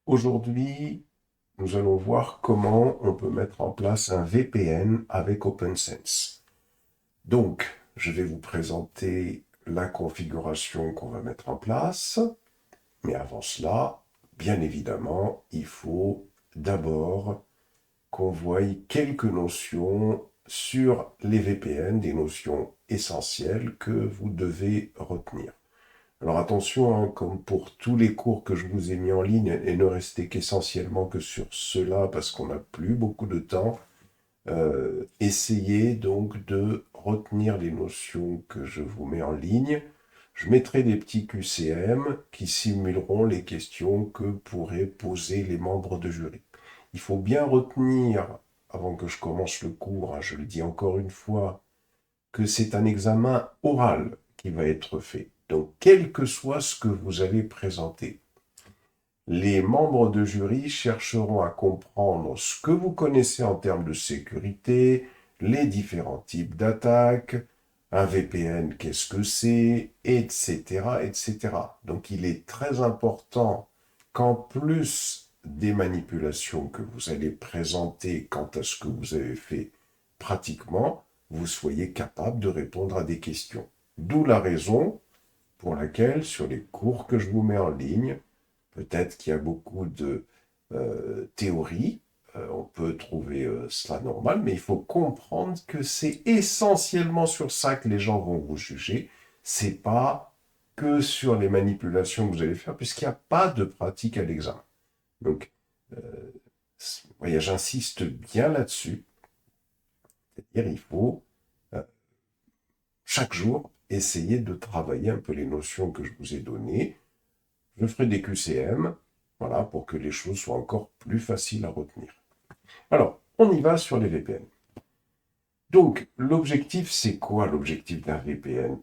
Aujourd'hui, nous allons voir comment on peut mettre en place un VPN avec OpenSense. Donc, je vais vous présenter la configuration qu'on va mettre en place. Mais avant cela, bien évidemment, il faut d'abord qu'on voie quelques notions sur les VPN, des notions essentielles que vous devez retenir. Alors attention, hein, comme pour tous les cours que je vous ai mis en ligne, et ne restez qu'essentiellement que sur cela parce qu'on n'a plus beaucoup de temps, essayez donc de retenir les notions que je vous mets en ligne. Je mettrai des petits QCM qui simuleront les questions que pourraient poser les membres de jury. Il faut bien retenir, avant que je commence le cours, hein, je le dis encore une fois, que c'est un examen oral qui va être fait. Donc, quel que soit ce que vous allez présenter, les membres de jury chercheront à comprendre ce que vous connaissez en termes de sécurité, les différents types d'attaques, un VPN, qu'est-ce que c'est, etc., etc. Donc, il est très important qu'en plus des manipulations que vous allez présenter quant à ce que vous avez fait pratiquement, vous soyez capable de répondre à des questions. D'où la raison pour laquelle, sur les cours que je vous mets en ligne, peut-être qu'il y a beaucoup de théories, on peut trouver cela normal, mais il faut comprendre que c'est essentiellement sur ça que les gens vont vous juger. C'est pas que sur les manipulations que vous allez faire, puisqu'il n'y a pas de pratique à l'examen. Donc, voyez, j'insiste bien là-dessus. C'est-à-dire, il faut euh, chaque jour essayer de travailler un peu les notions que je vous ai données. Je ferai des QCM, voilà, pour que les choses soient encore plus faciles à retenir. Alors, on y va sur les VPN. Donc, l'objectif, c'est quoi l'objectif d'un VPN?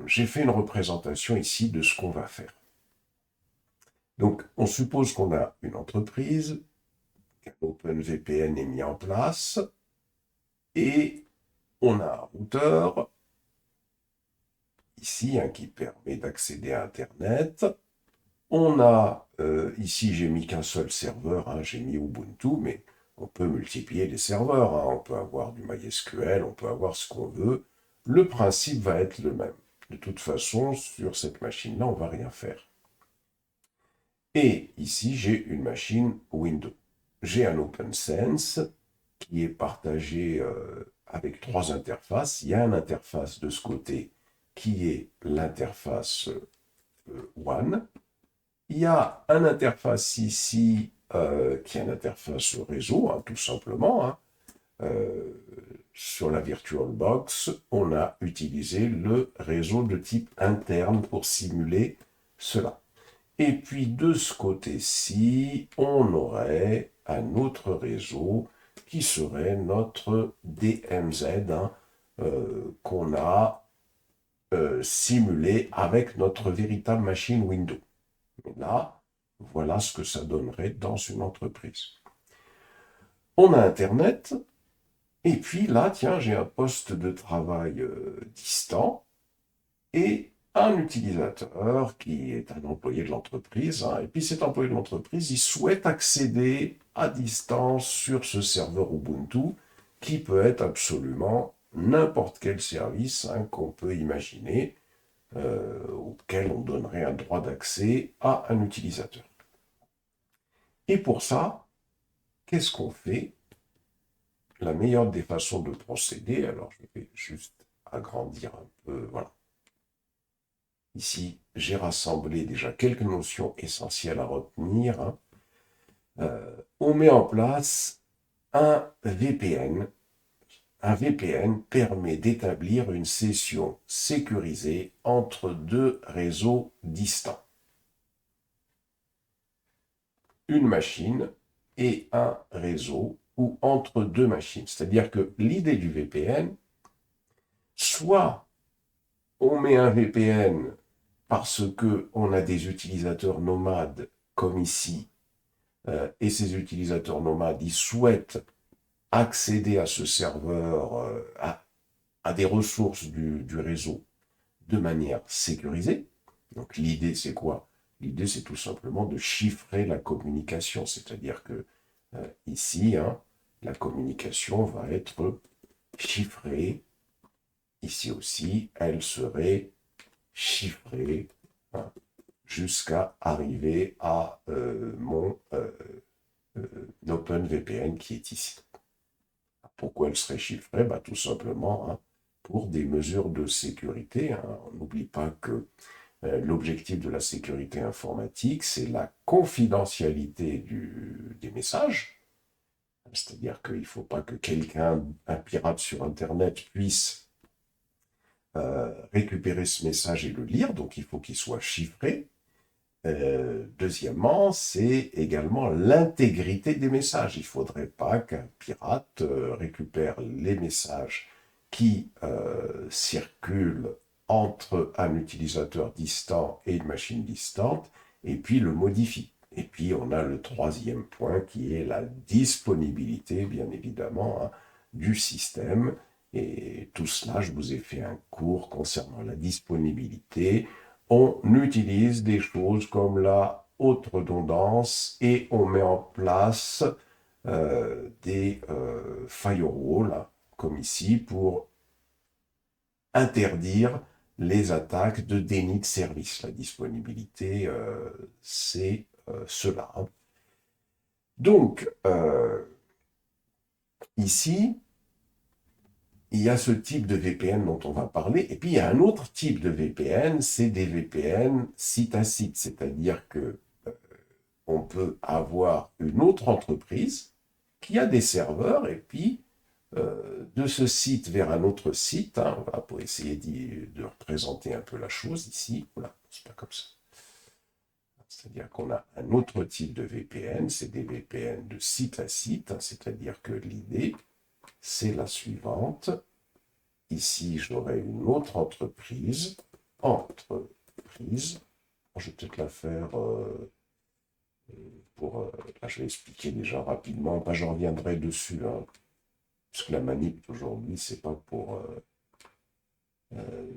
J'ai fait une représentation ici de ce qu'on va faire. Donc, on suppose qu'on a une entreprise, qu'un OpenVPN est mis en place, et on a un routeur, ici, hein, qui permet d'accéder à Internet. On a, ici, j'ai mis qu'un seul serveur, hein, j'ai mis Ubuntu, mais on peut multiplier les serveurs, hein, on peut avoir du MySQL, on peut avoir ce qu'on veut. Le principe va être le même. De toute façon, sur cette machine-là, on ne va rien faire. Et ici, j'ai une machine Windows. J'ai un OpenSense qui est partagé avec trois interfaces. Il y a une interface de ce côté qui est l'interface WAN. Il y a une interface ici qui est une interface réseau, hein, tout simplement. Hein. Sur la VirtualBox, on a utilisé le réseau de type interne pour simuler cela. Et puis de ce côté-ci, on aurait un autre réseau qui serait notre DMZ, hein, qu'on a simulé avec notre véritable machine Windows. Et là, voilà ce que ça donnerait dans une entreprise. On a Internet, et puis là, tiens, j'ai un poste de travail distant et un utilisateur qui est un employé de l'entreprise. Hein, et puis cet employé de l'entreprise, il souhaite accéder à distance sur ce serveur Ubuntu qui peut être absolument n'importe quel service, hein, qu'on peut imaginer, auquel on donnerait un droit d'accès à un utilisateur. Et pour ça, qu'est-ce qu'on fait? La meilleure des façons de procéder, alors je vais juste agrandir un peu, voilà. Ici, j'ai rassemblé déjà quelques notions essentielles à retenir. Hein. On met en place un VPN. Un VPN permet d'établir une session sécurisée entre deux réseaux distants. Une machine et un réseau ou entre deux machines. C'est-à-dire que l'idée du VPN, soit on met un VPN parce qu'on a des utilisateurs nomades comme ici, et ces utilisateurs nomades, ils souhaitent accéder à ce serveur, à des ressources du réseau de manière sécurisée. Donc l'idée, c'est quoi? L'idée, c'est tout simplement de chiffrer la communication, c'est-à-dire que ici, hein, la communication va être chiffrée. Ici aussi, elle serait chiffrée, hein, jusqu'à arriver à mon OpenVPN qui est ici. Pourquoi elle serait chiffrée? Bah, tout simplement, hein, pour des mesures de sécurité, hein. On n'oublie pas que l'objectif de la sécurité informatique, c'est la confidentialité des messages. C'est-à-dire qu'il ne faut pas que quelqu'un, un pirate sur Internet, puisse récupérer ce message et le lire, donc il faut qu'il soit chiffré. Deuxièmement, c'est également l'intégrité des messages. Il ne faudrait pas qu'un pirate récupère les messages qui circulent entre un utilisateur distant et une machine distante, et puis le modifie. Et puis on a le troisième point qui est la disponibilité, bien évidemment, hein, du système. Et tout cela, je vous ai fait un cours concernant la disponibilité. On utilise des choses comme la haute redondance et on met en place des firewalls, comme ici, pour interdire les attaques de déni de service. La disponibilité, c'est cela. Donc, ici, il y a ce type de VPN dont on va parler, et puis il y a un autre type de VPN, c'est des VPN site à site, c'est-à-dire que on peut avoir une autre entreprise qui a des serveurs, et puis de ce site vers un autre site, hein, voilà, pour essayer de représenter un peu la chose ici, voilà, c'est pas comme ça. C'est-à-dire qu'on a un autre type de VPN, c'est des VPN de site à site, hein, c'est-à-dire que l'idée, c'est la suivante. Ici, j'aurai une autre entreprise. Je vais peut-être la faire là, je vais expliquer déjà rapidement. Je reviendrai dessus, hein, puisque la manip d'aujourd'hui, c'est pas pour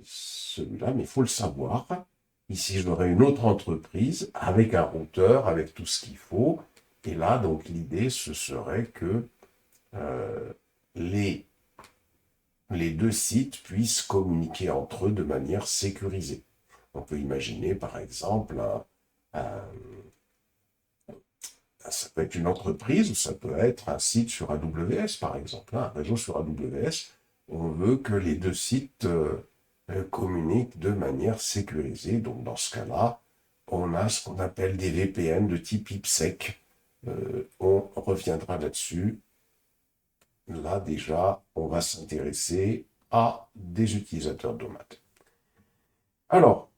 celui-là, mais il faut le savoir. Ici, j'aurai une autre entreprise avec un routeur, avec tout ce qu'il faut. Et là, donc, l'idée, ce serait que euh, les deux sites puissent communiquer entre eux de manière sécurisée. On peut imaginer, par exemple, ça peut être une entreprise ou ça peut être un site sur AWS, par exemple, hein, un réseau sur AWS. On veut que les deux sites communiquent de manière sécurisée. Donc, dans ce cas-là, on a ce qu'on appelle des VPN de type IPsec. On reviendra là-dessus. Là, déjà, on va s'intéresser à des utilisateurs d'OMAD. Alors,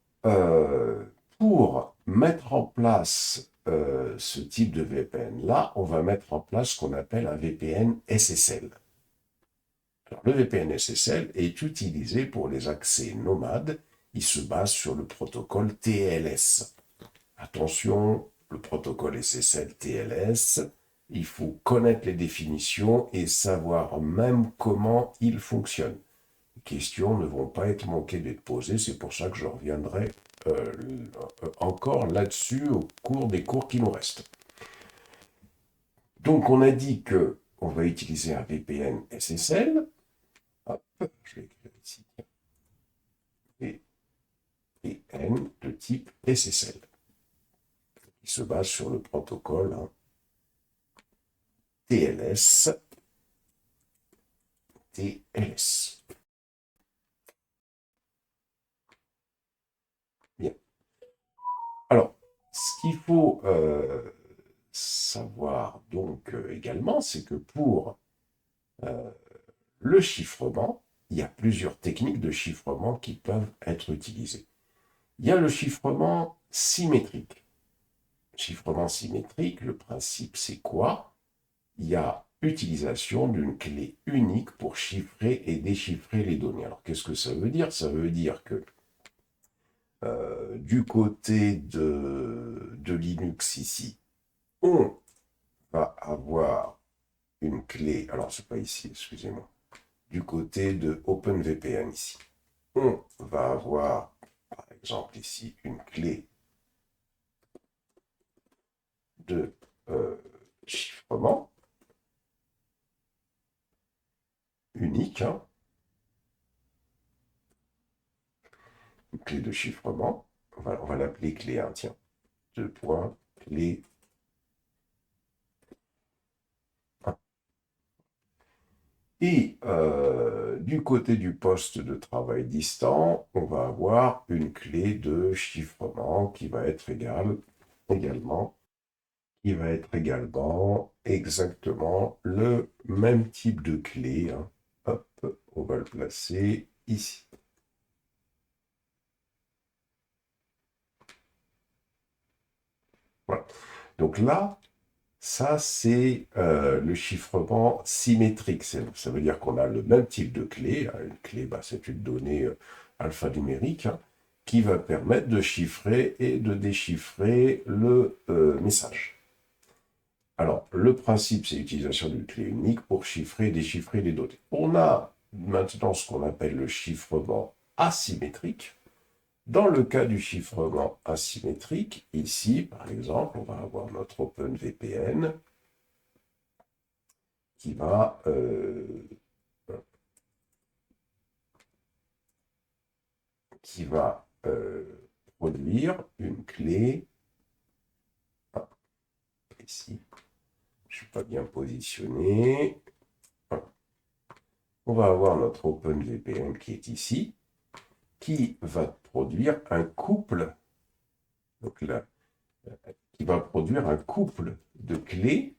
pour mettre en place ce type de VPN-là, on va mettre en place ce qu'on appelle un VPN SSL. Alors, le VPN SSL est utilisé pour les accès nomades. Il se base sur le protocole TLS. Attention, le protocole SSL TLS, il faut connaître les définitions et savoir même comment il fonctionne. Les questions ne vont pas être manquées d'être posées, c'est pour ça que je reviendrai encore là-dessus au cours des cours qui nous restent. Donc on a dit que on va utiliser un VPN SSL. Hop, je vais écrire ici. VPN de type SSL. Il se base sur le protocole TLS. TLS. Bien. Alors, ce qu'il faut savoir donc également, c'est que pour le chiffrement, il y a plusieurs techniques de chiffrement qui peuvent être utilisées. Il y a le chiffrement symétrique. Chiffrement symétrique, le principe c'est quoi? Il y a utilisation d'une clé unique pour chiffrer et déchiffrer les données. Alors qu'est-ce que ça veut dire? Ça veut dire que du côté de Linux ici, on va avoir une clé, alors c'est pas ici, excusez-moi, du côté de OpenVPN ici, on va avoir par exemple ici une clé de chiffrement unique, hein, une clé de chiffrement, on va l'appeler clé 1, tiens, 2 points, clé 1. Et du côté du poste de travail distant, on va avoir une clé de chiffrement qui va être également exactement le même type de clé, hein. Hop, on va le placer ici. Voilà. Donc là, ça c'est le chiffrement symétrique. Ça veut dire qu'on a le même type de clé. Une clé, c'est une donnée alphanumérique, hein, qui va permettre de chiffrer et de déchiffrer le message. Alors, le principe, c'est l'utilisation d'une clé unique pour chiffrer et déchiffrer les données. On a maintenant ce qu'on appelle le chiffrement asymétrique. Dans le cas du chiffrement asymétrique, ici, par exemple, on va avoir notre OpenVPN qui va produire une clé. Ah, ici, je ne suis pas bien positionné. On va avoir notre OpenVPN qui est ici, qui va produire un couple, donc là, qui va produire un couple de clés,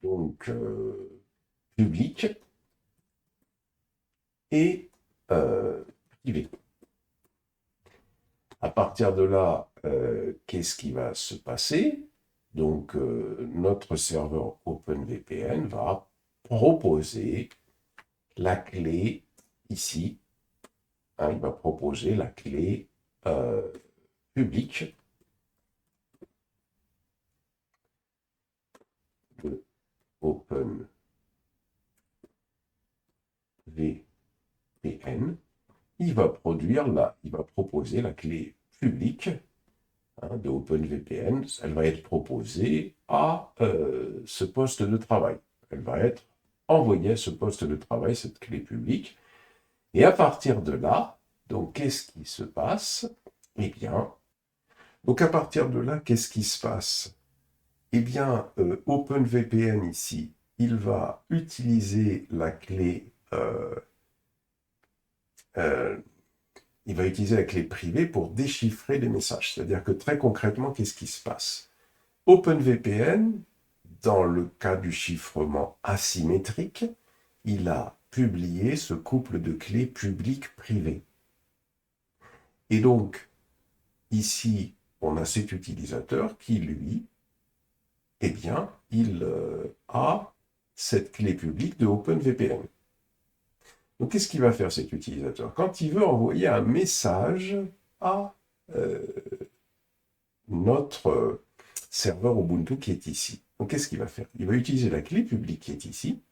donc publiques et privées. À partir de là, qu'est-ce qui va se passer? Donc, notre serveur OpenVPN va proposer la clé ici. Hein, il va proposer la clé publique de OpenVPN. Il va proposer la clé publique, hein, de OpenVPN. Elle va être proposée à ce poste de travail. Elle va être envoyée à ce poste de travail, cette clé publique. Et à partir de là, donc qu'est-ce qui se passe? Eh bien, donc à partir de là, qu'est-ce qui se passe? Eh bien, OpenVPN ici, il va utiliser la clé il va utiliser la clé privée pour déchiffrer les messages. C'est-à-dire que très concrètement, qu'est-ce qui se passe? OpenVPN, dans le cas du chiffrement asymétrique, il a publié ce couple de clés publiques-privées. Et donc, ici, on a cet utilisateur qui, lui, eh bien, il a cette clé publique de OpenVPN. Donc, qu'est-ce qu'il va faire cet utilisateur? Quand il veut envoyer un message à notre serveur Ubuntu qui est ici. Donc, qu'est-ce qu'il va faire? Il va utiliser la clé publique qui est ici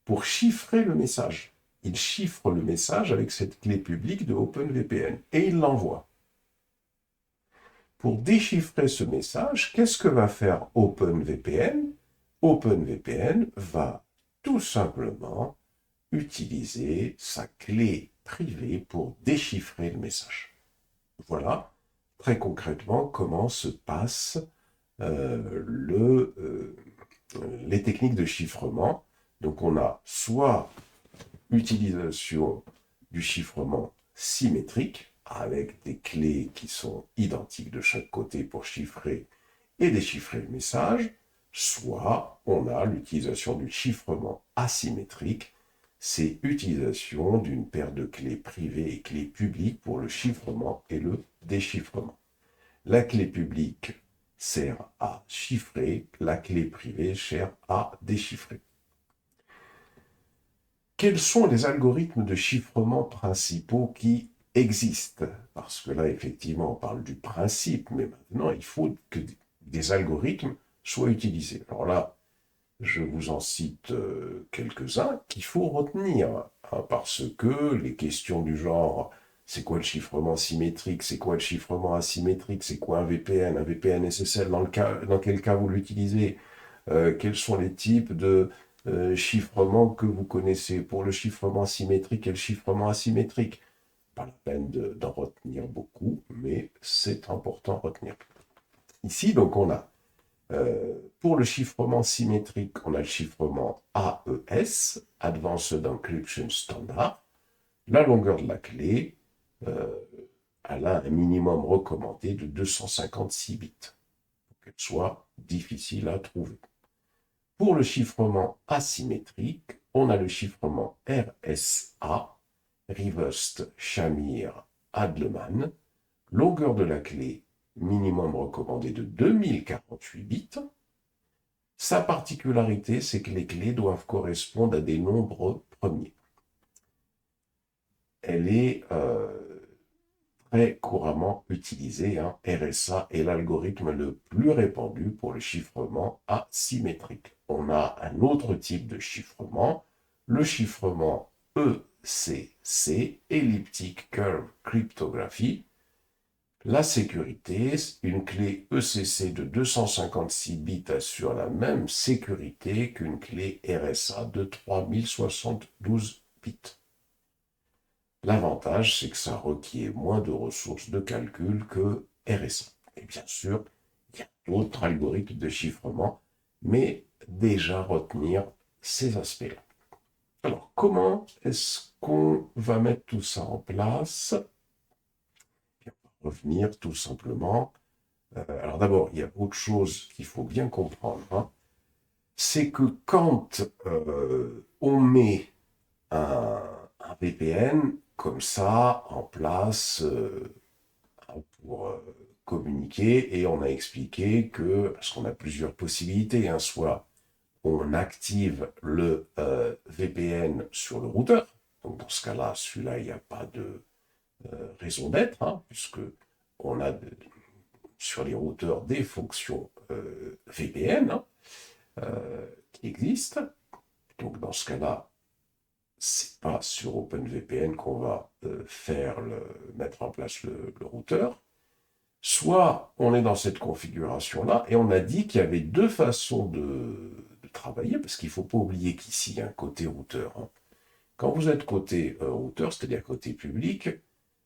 pour chiffrer le message. Il chiffre le message avec cette clé publique de OpenVPN et il l'envoie. Pour déchiffrer ce message, qu'est-ce que va faire OpenVPN? OpenVPN va tout simplement utiliser sa clé privée pour déchiffrer le message. Voilà très concrètement comment se passent les techniques de chiffrement. Donc on a soit utilisation du chiffrement symétrique, avec des clés qui sont identiques de chaque côté pour chiffrer et déchiffrer le message, soit on a l'utilisation du chiffrement asymétrique, c'est utilisation d'une paire de clés privées et clés publiques pour le chiffrement et le déchiffrement. La clé publique sert à chiffrer, la clé privée sert à déchiffrer. Quels sont les algorithmes de chiffrement principaux qui existent? Parce que là, effectivement, on parle du principe, mais maintenant, il faut que des algorithmes soient utilisés. Alors là, je vous en cite quelques-uns qu'il faut retenir, hein, parce que les questions du genre C'est quoi le chiffrement symétrique? C'est quoi le chiffrement asymétrique? C'est quoi un VPN? Un VPN SSL, dans quel cas vous l'utilisez? Quels sont les types de chiffrement que vous connaissez pour le chiffrement symétrique et le chiffrement asymétrique? Pas la peine d'en retenir beaucoup, mais c'est important à retenir. Ici, donc, on a pour le chiffrement symétrique, on a le chiffrement AES, Advanced Encryption Standard. La longueur de la clé, elle a un minimum recommandé de 256 bits, pour qu'elle soit difficile à trouver. Pour le chiffrement asymétrique, on a le chiffrement RSA, Reversed Shamir Adleman, longueur de la clé minimum recommandé de 2048 bits. Sa particularité, c'est que les clés doivent correspondre à des nombres premiers. Elle est très couramment utilisée. RSA est l'algorithme le plus répandu pour le chiffrement asymétrique. On a un autre type de chiffrement, le chiffrement ECC, Elliptic Curve Cryptography. La sécurité, une clé ECC de 256 bits assure la même sécurité qu'une clé RSA de 3072 bits. L'avantage, c'est que ça requiert moins de ressources de calcul que RSA. Et bien sûr, il y a d'autres algorithmes de chiffrement, mais déjà retenir ces aspects-là. Alors, comment est-ce qu'on va mettre tout ça en place? On va revenir tout simplement. Alors d'abord, il y a autre chose qu'il faut bien comprendre, c'est que quand on met un VPN comme ça en place pour communiquer, et on a expliqué que, parce qu'on a plusieurs possibilités, soit on active le VPN sur le routeur, donc dans ce cas-là, celui-là, il n'y a pas de raison d'être, puisque on a sur les routeurs des fonctions VPN qui existent. Donc dans ce cas-là, c'est pas sur OpenVPN qu'on va mettre en place le routeur. Soit on est dans cette configuration-là, et on a dit qu'il y avait deux façons de travailler, parce qu'il ne faut pas oublier qu'ici, il y a un côté routeur. Quand vous êtes côté routeur, c'est-à-dire côté public,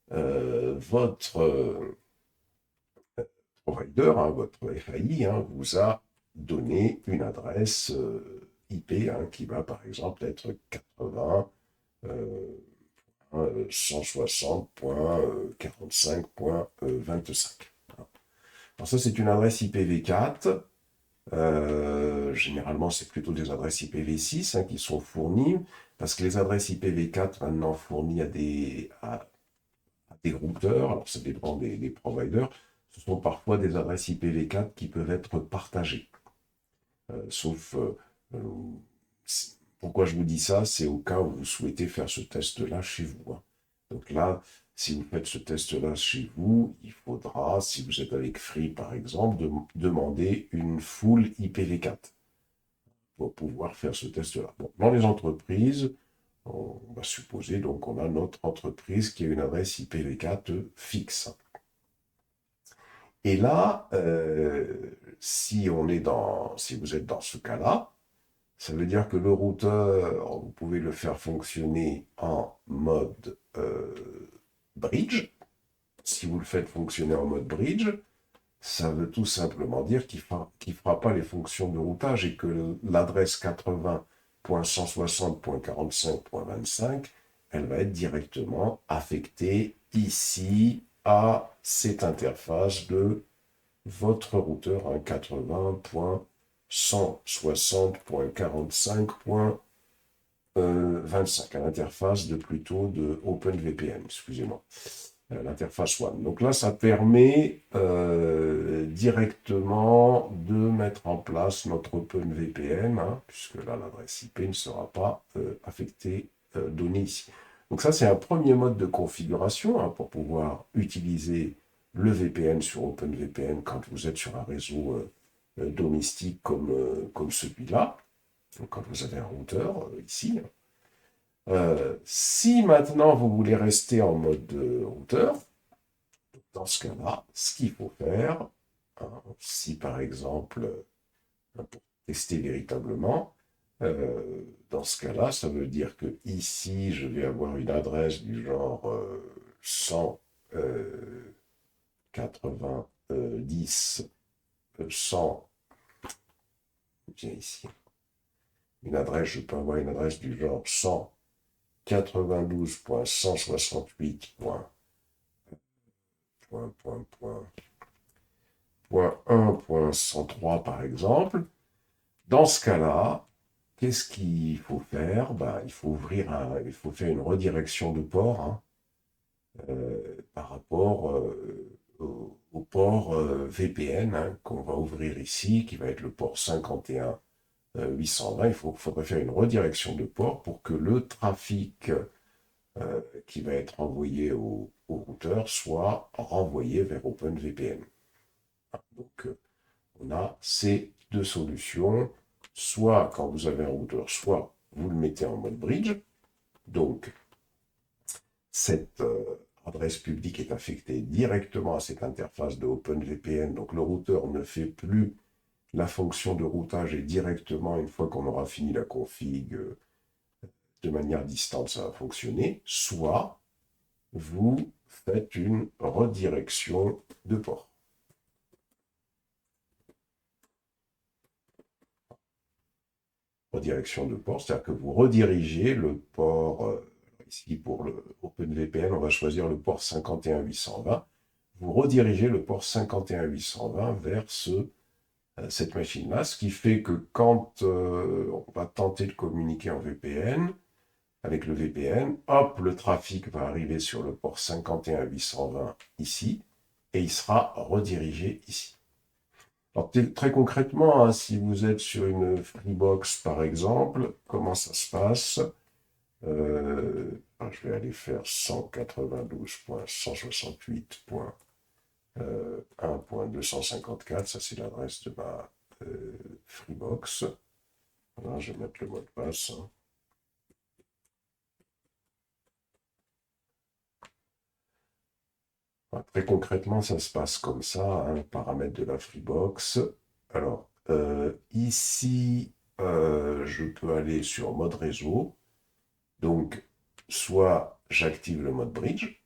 votre provider, votre FAI, vous a donné une adresse IP qui va par exemple être 80 160.45.25. Alors ça, c'est une adresse IPv4. Généralement, c'est plutôt des adresses IPv6 qui sont fournies, parce que les adresses IPv4 maintenant fournies à des routeurs, alors ça dépend des providers, ce sont parfois des adresses IPv4 qui peuvent être partagées. Sauf, pourquoi je vous dis ça, c'est au cas où vous souhaitez faire ce test-là chez vous. Donc là, si vous faites ce test-là chez vous, il faudra, si vous êtes avec Free par exemple, demander une full IPv4 pour pouvoir faire ce test-là. Bon, dans les entreprises, on va supposer donc qu'on a notre entreprise qui a une adresse IPv4 fixe. Et là, si vous êtes dans ce cas-là, ça veut dire que le routeur, vous pouvez le faire fonctionner en mode bridge. Si vous le faites fonctionner en mode bridge, ça veut tout simplement dire qu'il ne fera pas les fonctions de routage, et que l'adresse 80.160.45.25, elle va être directement affectée ici à cette interface de votre routeur 80.160.45.25, à l'interface plutôt de OpenVPN, excusez-moi, l'interface One. Donc là, ça permet directement de mettre en place notre OpenVPN, puisque là, l'adresse IP ne sera pas affectée, donnée ici. Donc ça, c'est un premier mode de configuration pour pouvoir utiliser le VPN sur OpenVPN quand vous êtes sur un réseau domestique comme celui-là, quand vous avez un routeur ici. Si maintenant vous voulez rester en mode routeur, dans ce cas-là, ce qu'il faut faire, hein, si par exemple, pour tester véritablement, dans ce cas-là, ça veut dire que ici, je vais avoir une adresse du genre 190, 100, bien ici, une adresse, je peux avoir une adresse du genre 192.168.1.1.103 par exemple. Dans ce cas-là, qu'est-ce qu'il faut faire? Ben, il faut faire une redirection de port, hein, par rapport au port VPN, hein, qu'on va ouvrir ici, qui va être le port 51 820. Faudrait faire une redirection de port pour que le trafic qui va être envoyé au routeur soit renvoyé vers OpenVPN. Donc, on a ces deux solutions. Soit quand vous avez un routeur, soit vous le mettez en mode bridge. Donc, cette adresse publique est affectée directement à cette interface de OpenVPN. Donc, le routeur ne fait plus la fonction de routage et directement, une fois qu'on aura fini la config de manière distante, ça va fonctionner. Soit vous faites une redirection de port. Redirection de port, c'est-à-dire que vous redirigez le port, ici pour le OpenVPN, on va choisir le port 51820. Vous redirigez le port 51820 vers cette machine-là, ce qui fait que quand on va tenter de communiquer en VPN, avec le VPN, hop, le trafic va arriver sur le port 51820 ici, et il sera redirigé ici. Alors, très concrètement, hein, si vous êtes sur une Freebox, par exemple, comment ça se passe? Je vais aller faire 192.168.1.254, ça c'est l'adresse de ma Freebox. Voilà, je vais mettre le mot de passe, hein. Très concrètement, ça se passe comme ça, hein, paramètres de la Freebox. Alors, ici, je peux aller sur mode réseau. Donc, soit j'active le mode bridge,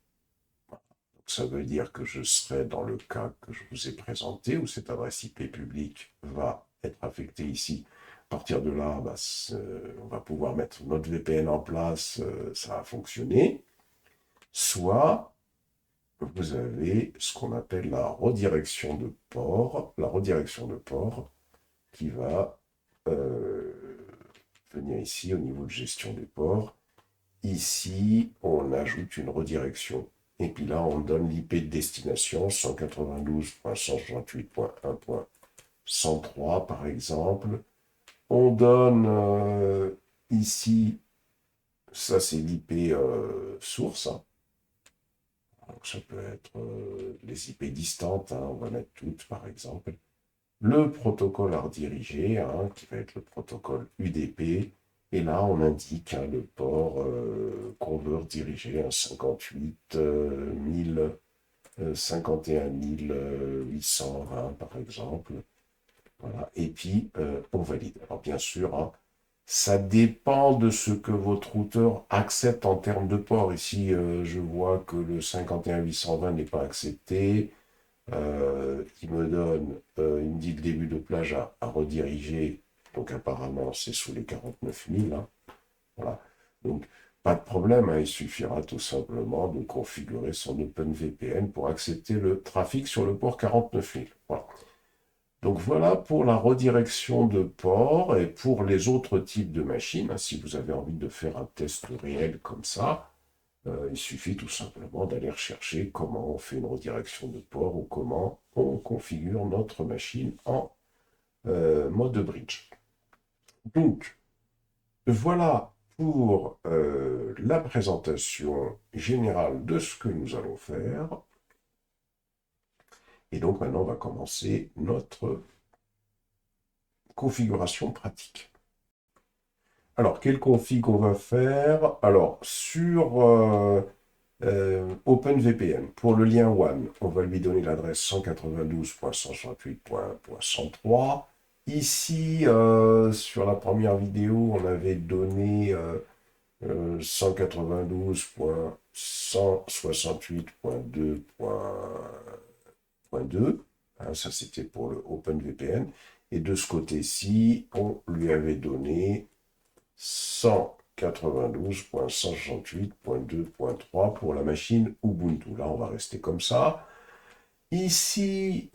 ça veut dire que je serai dans le cas que je vous ai présenté, où cette adresse IP publique va être affectée ici. À partir de là, bah, on va pouvoir mettre notre VPN en place, ça va fonctionner. Soit vous avez ce qu'on appelle la redirection de port. La redirection de port qui va venir ici au niveau de gestion des ports. Ici, on ajoute une redirection. Et puis là, on donne l'IP de destination 192.168.1.103 par exemple. On donne ici, ça c'est l'IP source, hein. Donc ça peut être les IP distantes, hein, on va mettre toutes par exemple. Le protocole à rediriger, hein, qui va être le protocole UDP. Et là, on indique, hein, le port qu'on veut rediriger, un 58 000, 51 820 par exemple. Voilà. Et puis, on valide. Alors bien sûr, hein, ça dépend de ce que votre routeur accepte en termes de port. Ici, je vois que le 51 820 n'est pas accepté. Il me donne, il me dit le début de plage à rediriger. Donc apparemment, c'est sous les 49 000. Hein. Voilà. Donc, pas de problème, hein, il suffira tout simplement de configurer son OpenVPN pour accepter le trafic sur le port 49 000. Voilà. Donc voilà pour la redirection de port et pour les autres types de machines. Hein, si vous avez envie de faire un test réel comme ça, il suffit tout simplement d'aller rechercher comment on fait une redirection de port ou comment on configure notre machine en mode bridge. Donc, voilà pour la présentation générale de ce que nous allons faire. Et donc maintenant, on va commencer notre configuration pratique. Alors, quelle config on va faire? Alors, sur OpenVPN, pour le lien WAN, on va lui donner l'adresse 192.168.1.103. Ici, sur la première vidéo, on avait donné 192.168.2.2. Hein, ça, c'était pour le OpenVPN. Et de ce côté-ci, on lui avait donné 192.168.2.3 pour la machine Ubuntu. Là, on va rester comme ça. Ici,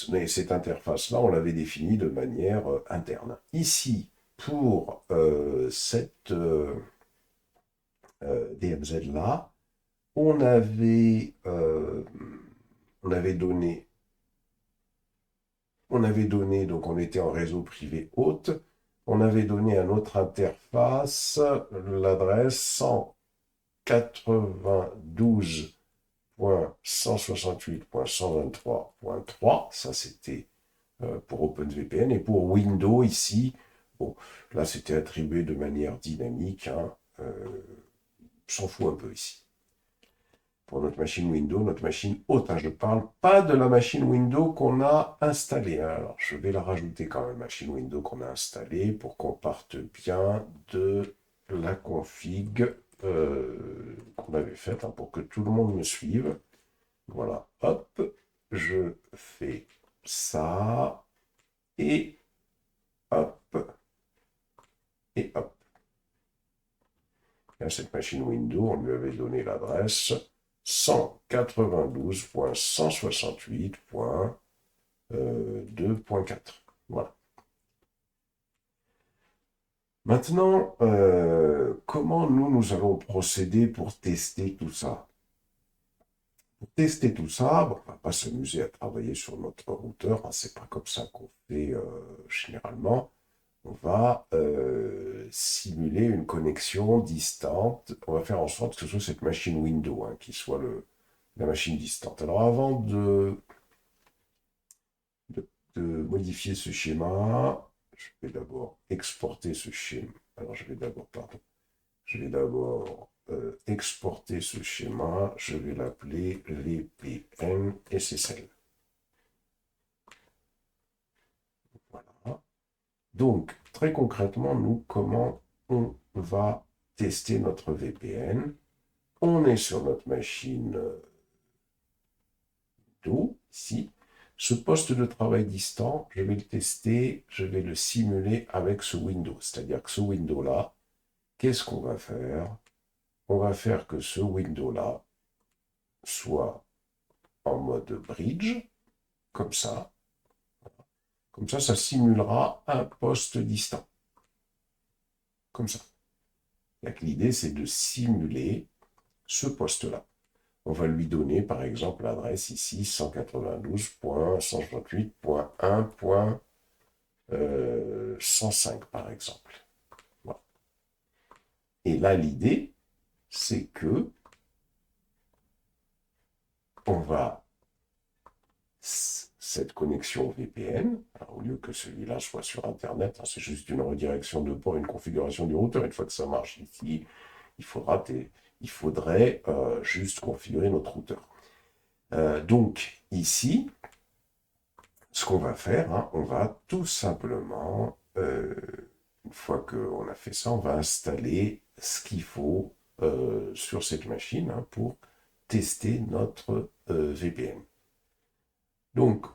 mais cette interface-là, on l'avait définie de manière interne. Ici, pour cette DMZ-là, on avait, euh, on avait donné, donc on était en réseau privé haute, on avait donné à notre interface l'adresse 192.168.123.3, ça c'était pour OpenVPN, et pour Windows ici, bon, là c'était attribué de manière dynamique, hein, s'en fout un peu ici. Pour notre machine Windows, notre machine haute, hein, je ne parle pas de la machine Windows qu'on a installée. Hein. Alors je vais la rajouter quand même, machine Windows qu'on a installée, pour qu'on parte bien de la config qu'on avait faite, hein, pour que tout le monde me suive. Voilà, hop, je fais ça, et hop, et hop. Et à cette machine Windows, on lui avait donné l'adresse 192.168.2.4. Voilà. Maintenant, comment nous allons procéder pour tester tout ça? Pour tester tout ça, bon, on ne va pas s'amuser à travailler sur notre routeur, hein, c'est pas comme ça qu'on fait généralement. On va simuler une connexion distante. On va faire en sorte que ce soit cette machine Windows, hein, qui soit la machine distante. Alors avant de modifier ce schéma, je vais d'abord exporter ce schéma. Alors je vais d'abord, pardon, je vais d'abord exporter ce schéma. Je vais l'appeler VPN SSL. Voilà. Donc, très concrètement, nous, comment on va tester notre VPN? On est sur notre machine Windows, ici. Ce poste de travail distant, je vais le tester, je vais le simuler avec ce Windows. C'est-à-dire que ce Windows-là, qu'est-ce qu'on va faire? On va faire que ce Windows-là soit en mode bridge, comme ça. Comme ça simulera un poste distant. Comme ça. L'idée, c'est de simuler ce poste-là. On va lui donner, par exemple, l'adresse ici, 192.168.1.105, par exemple. Voilà. Et là, l'idée, c'est que on va, cette connexion VPN, alors, au lieu que celui-là soit sur Internet, hein, c'est juste une redirection de port, une configuration du routeur. Une fois que ça marche ici, il faudrait juste configurer notre routeur. Donc, ici, ce qu'on va faire, hein, on va tout simplement, une fois qu'on a fait ça, on va installer ce qu'il faut sur cette machine, hein, pour tester notre VPN. Donc,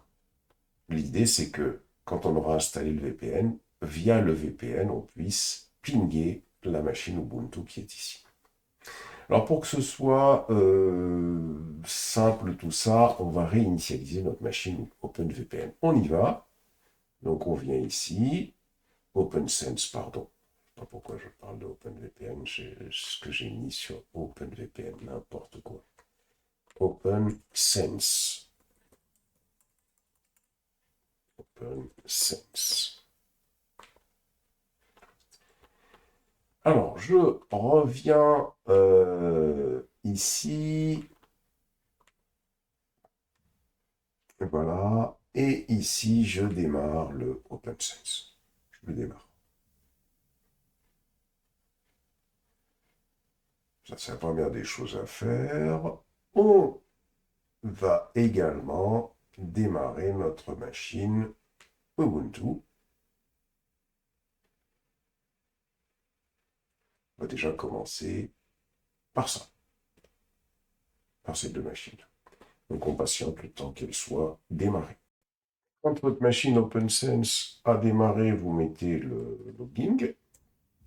l'idée, c'est que quand on aura installé le VPN, via le VPN, on puisse pinguer la machine Ubuntu qui est ici. Alors pour que ce soit simple tout ça, on va réinitialiser notre machine OpenVPN. On y va. Donc on vient ici, OpenSense, pardon. Je ne sais pas pourquoi je parle de OpenVPN, ce que j'ai mis sur OpenVPN, n'importe quoi. OpenSense. OpenSense. Alors, je reviens ici. Voilà. Et ici, je démarre le OpenSense. Je le démarre. Ça, c'est la première des choses à faire. On va également démarrer notre machine Ubuntu. On va déjà commencer par ça, par ces deux machines. Donc on patiente le temps qu'elles soient démarrées. Quand votre machine OpenSense a démarré, vous mettez le login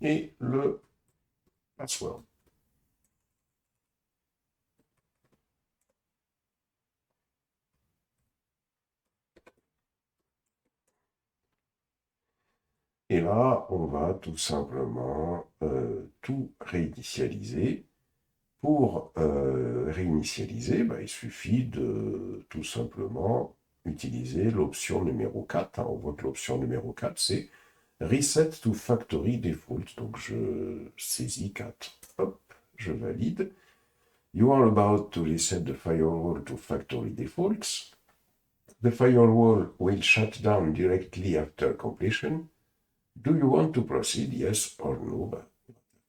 et le password. Et là, on va tout simplement tout réinitialiser. Pour réinitialiser, il suffit de tout simplement utiliser l'option numéro 4. On voit que l'option numéro 4, c'est Reset to Factory Default. Donc je saisis 4. Hop, je valide. You are about to reset the firewall to factory defaults. The firewall will shut down directly after completion. Do you want to proceed, yes or no?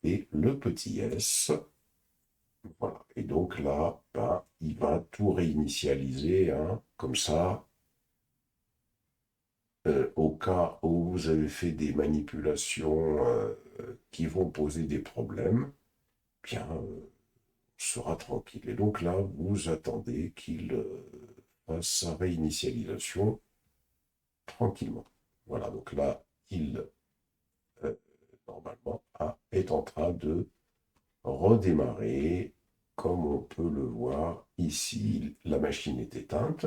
Et le petit yes. Voilà. Et donc là, il va tout réinitialiser, hein, comme ça, au cas où vous avez fait des manipulations qui vont poser des problèmes, bien, on sera tranquille. Et donc là, vous attendez qu'il fasse sa réinitialisation tranquillement. Voilà, donc là, il, normalement, est en train de redémarrer. Comme on peut le voir ici, la machine est éteinte.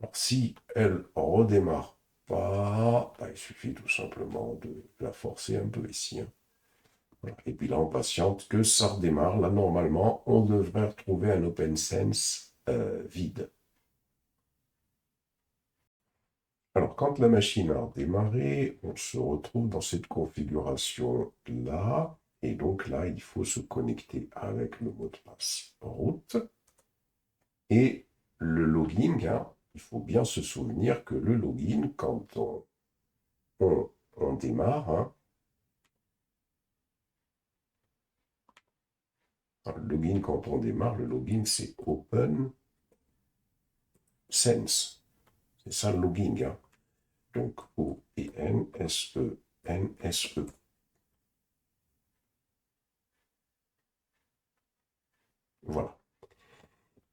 Alors, si elle redémarre pas, il suffit tout simplement de la forcer un peu ici, hein. Voilà. Et puis là, on patiente que ça redémarre. Là, normalement, on devrait retrouver un OpenSense vide. Alors, quand la machine a redémarré, on se retrouve dans cette configuration-là. Et donc là, il faut se connecter avec le mot de passe route. Et le login, hein, il faut bien se souvenir que le login, quand on démarre, hein, le login, quand on démarre, le login, c'est Open Sense. C'est ça le login, hein. Donc, O-E-N-S-E-N-S-E. Voilà.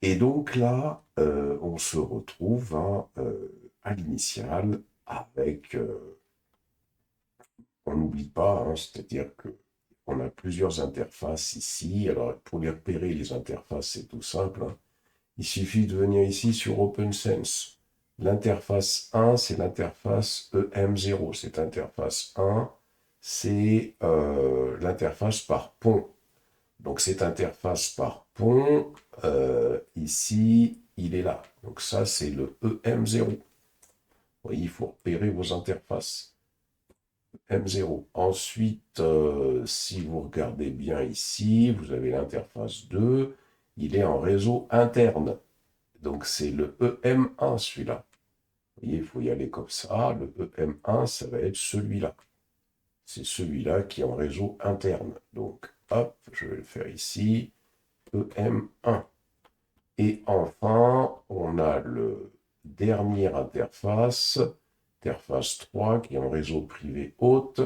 Et donc là, on se retrouve, hein, à l'initiale avec... on n'oublie pas, hein, c'est-à-dire que on a plusieurs interfaces ici. Alors, pour les repérer, les interfaces, c'est tout simple, hein. Il suffit de venir ici sur OpenSense. L'interface 1, c'est l'interface EM0. Cette interface 1, c'est l'interface par pont. Donc cette interface par pont, ici, il est là. Donc ça, c'est le EM0. Vous voyez, il faut repérer vos interfaces. M0. Ensuite, si vous regardez bien ici, vous avez l'interface 2. Il est en réseau interne. Donc c'est le EM1 celui-là. Vous voyez, il faut y aller comme ça. Le EM1, ça va être celui-là. C'est celui-là qui est en réseau interne. Donc, hop, je vais le faire ici. EM1. Et enfin, on a le dernier interface 3, qui est en réseau privé haute.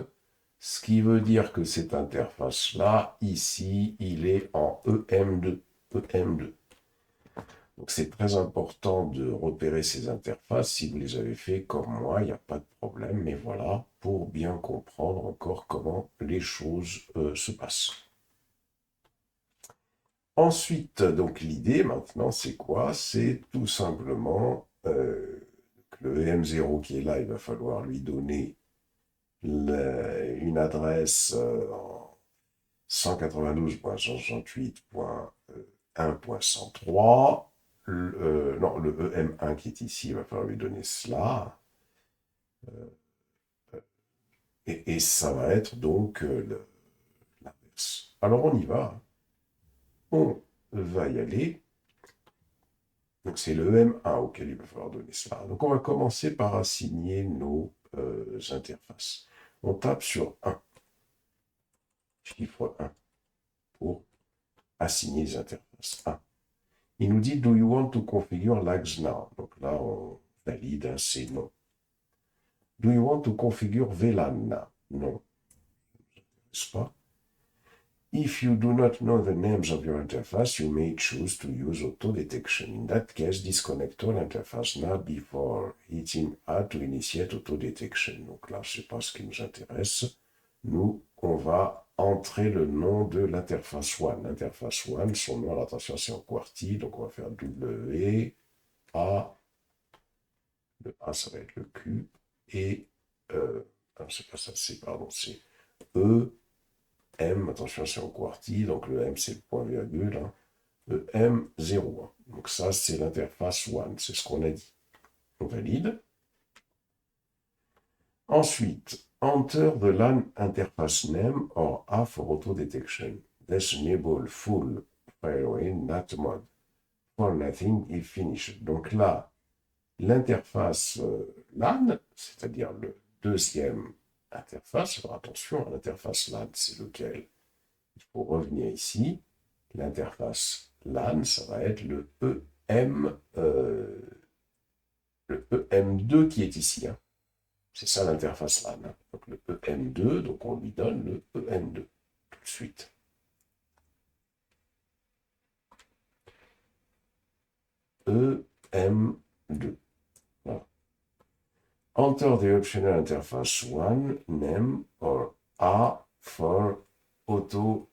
Ce qui veut dire que cette interface-là, ici, il est en EM2. EM2. Donc c'est très important de repérer ces interfaces. Si vous les avez fait comme moi, il n'y a pas de problème. Mais voilà, pour bien comprendre encore comment les choses se passent. Ensuite, donc l'idée maintenant, c'est quoi? C'est tout simplement que le EM0 qui est là, il va falloir lui donner une adresse en 192.168.1.103. Non, le EM1 qui est ici, il va falloir lui donner cela. Et ça va être donc l'inverse. Alors on y va. On va y aller. Donc c'est le EM1 auquel il va falloir donner cela. Donc on va commencer par assigner nos interfaces. On tape sur 1, chiffre 1, pour assigner les interfaces. 1. Il nous dit, do you want to configure lags now? Donc là, on valide, c'est non. Do you want to configure VLAN now? Non. N'est-ce pas? If you do not know the names of your interface, you may choose to use auto detection. In that case, disconnect all interface now before hitting A to initiate auto detection. Donc là, je ne sais pas ce qui nous intéresse. Nous, on va entrer le nom de l'interface 1. L'interface 1, son nom, alors attention, c'est en QWERTY, donc on va faire W, A, le A, ça va être le Q, et, c'est pas ça, c'est, pardon, c'est E, M, attention, c'est en QWERTY, donc le M, c'est le point virgule, hein, le M0. Donc ça, c'est l'interface 1, c'est ce qu'on a dit. On valide. Ensuite, enter the LAN interface name or A for auto detection. This enable full firewall NAT mode. For nothing if finished. Donc là, l'interface LAN, c'est-à-dire le deuxième interface, alors attention, l'interface LAN, c'est lequel? Il faut revenir ici. L'interface LAN, ça va être le EM2 qui est ici. Hein. C'est ça l'interface LAN. Hein. Donc le EM2, donc on lui donne le EM2 tout de suite. EM2. Voilà. Enter the optional interface 1 name or A for auto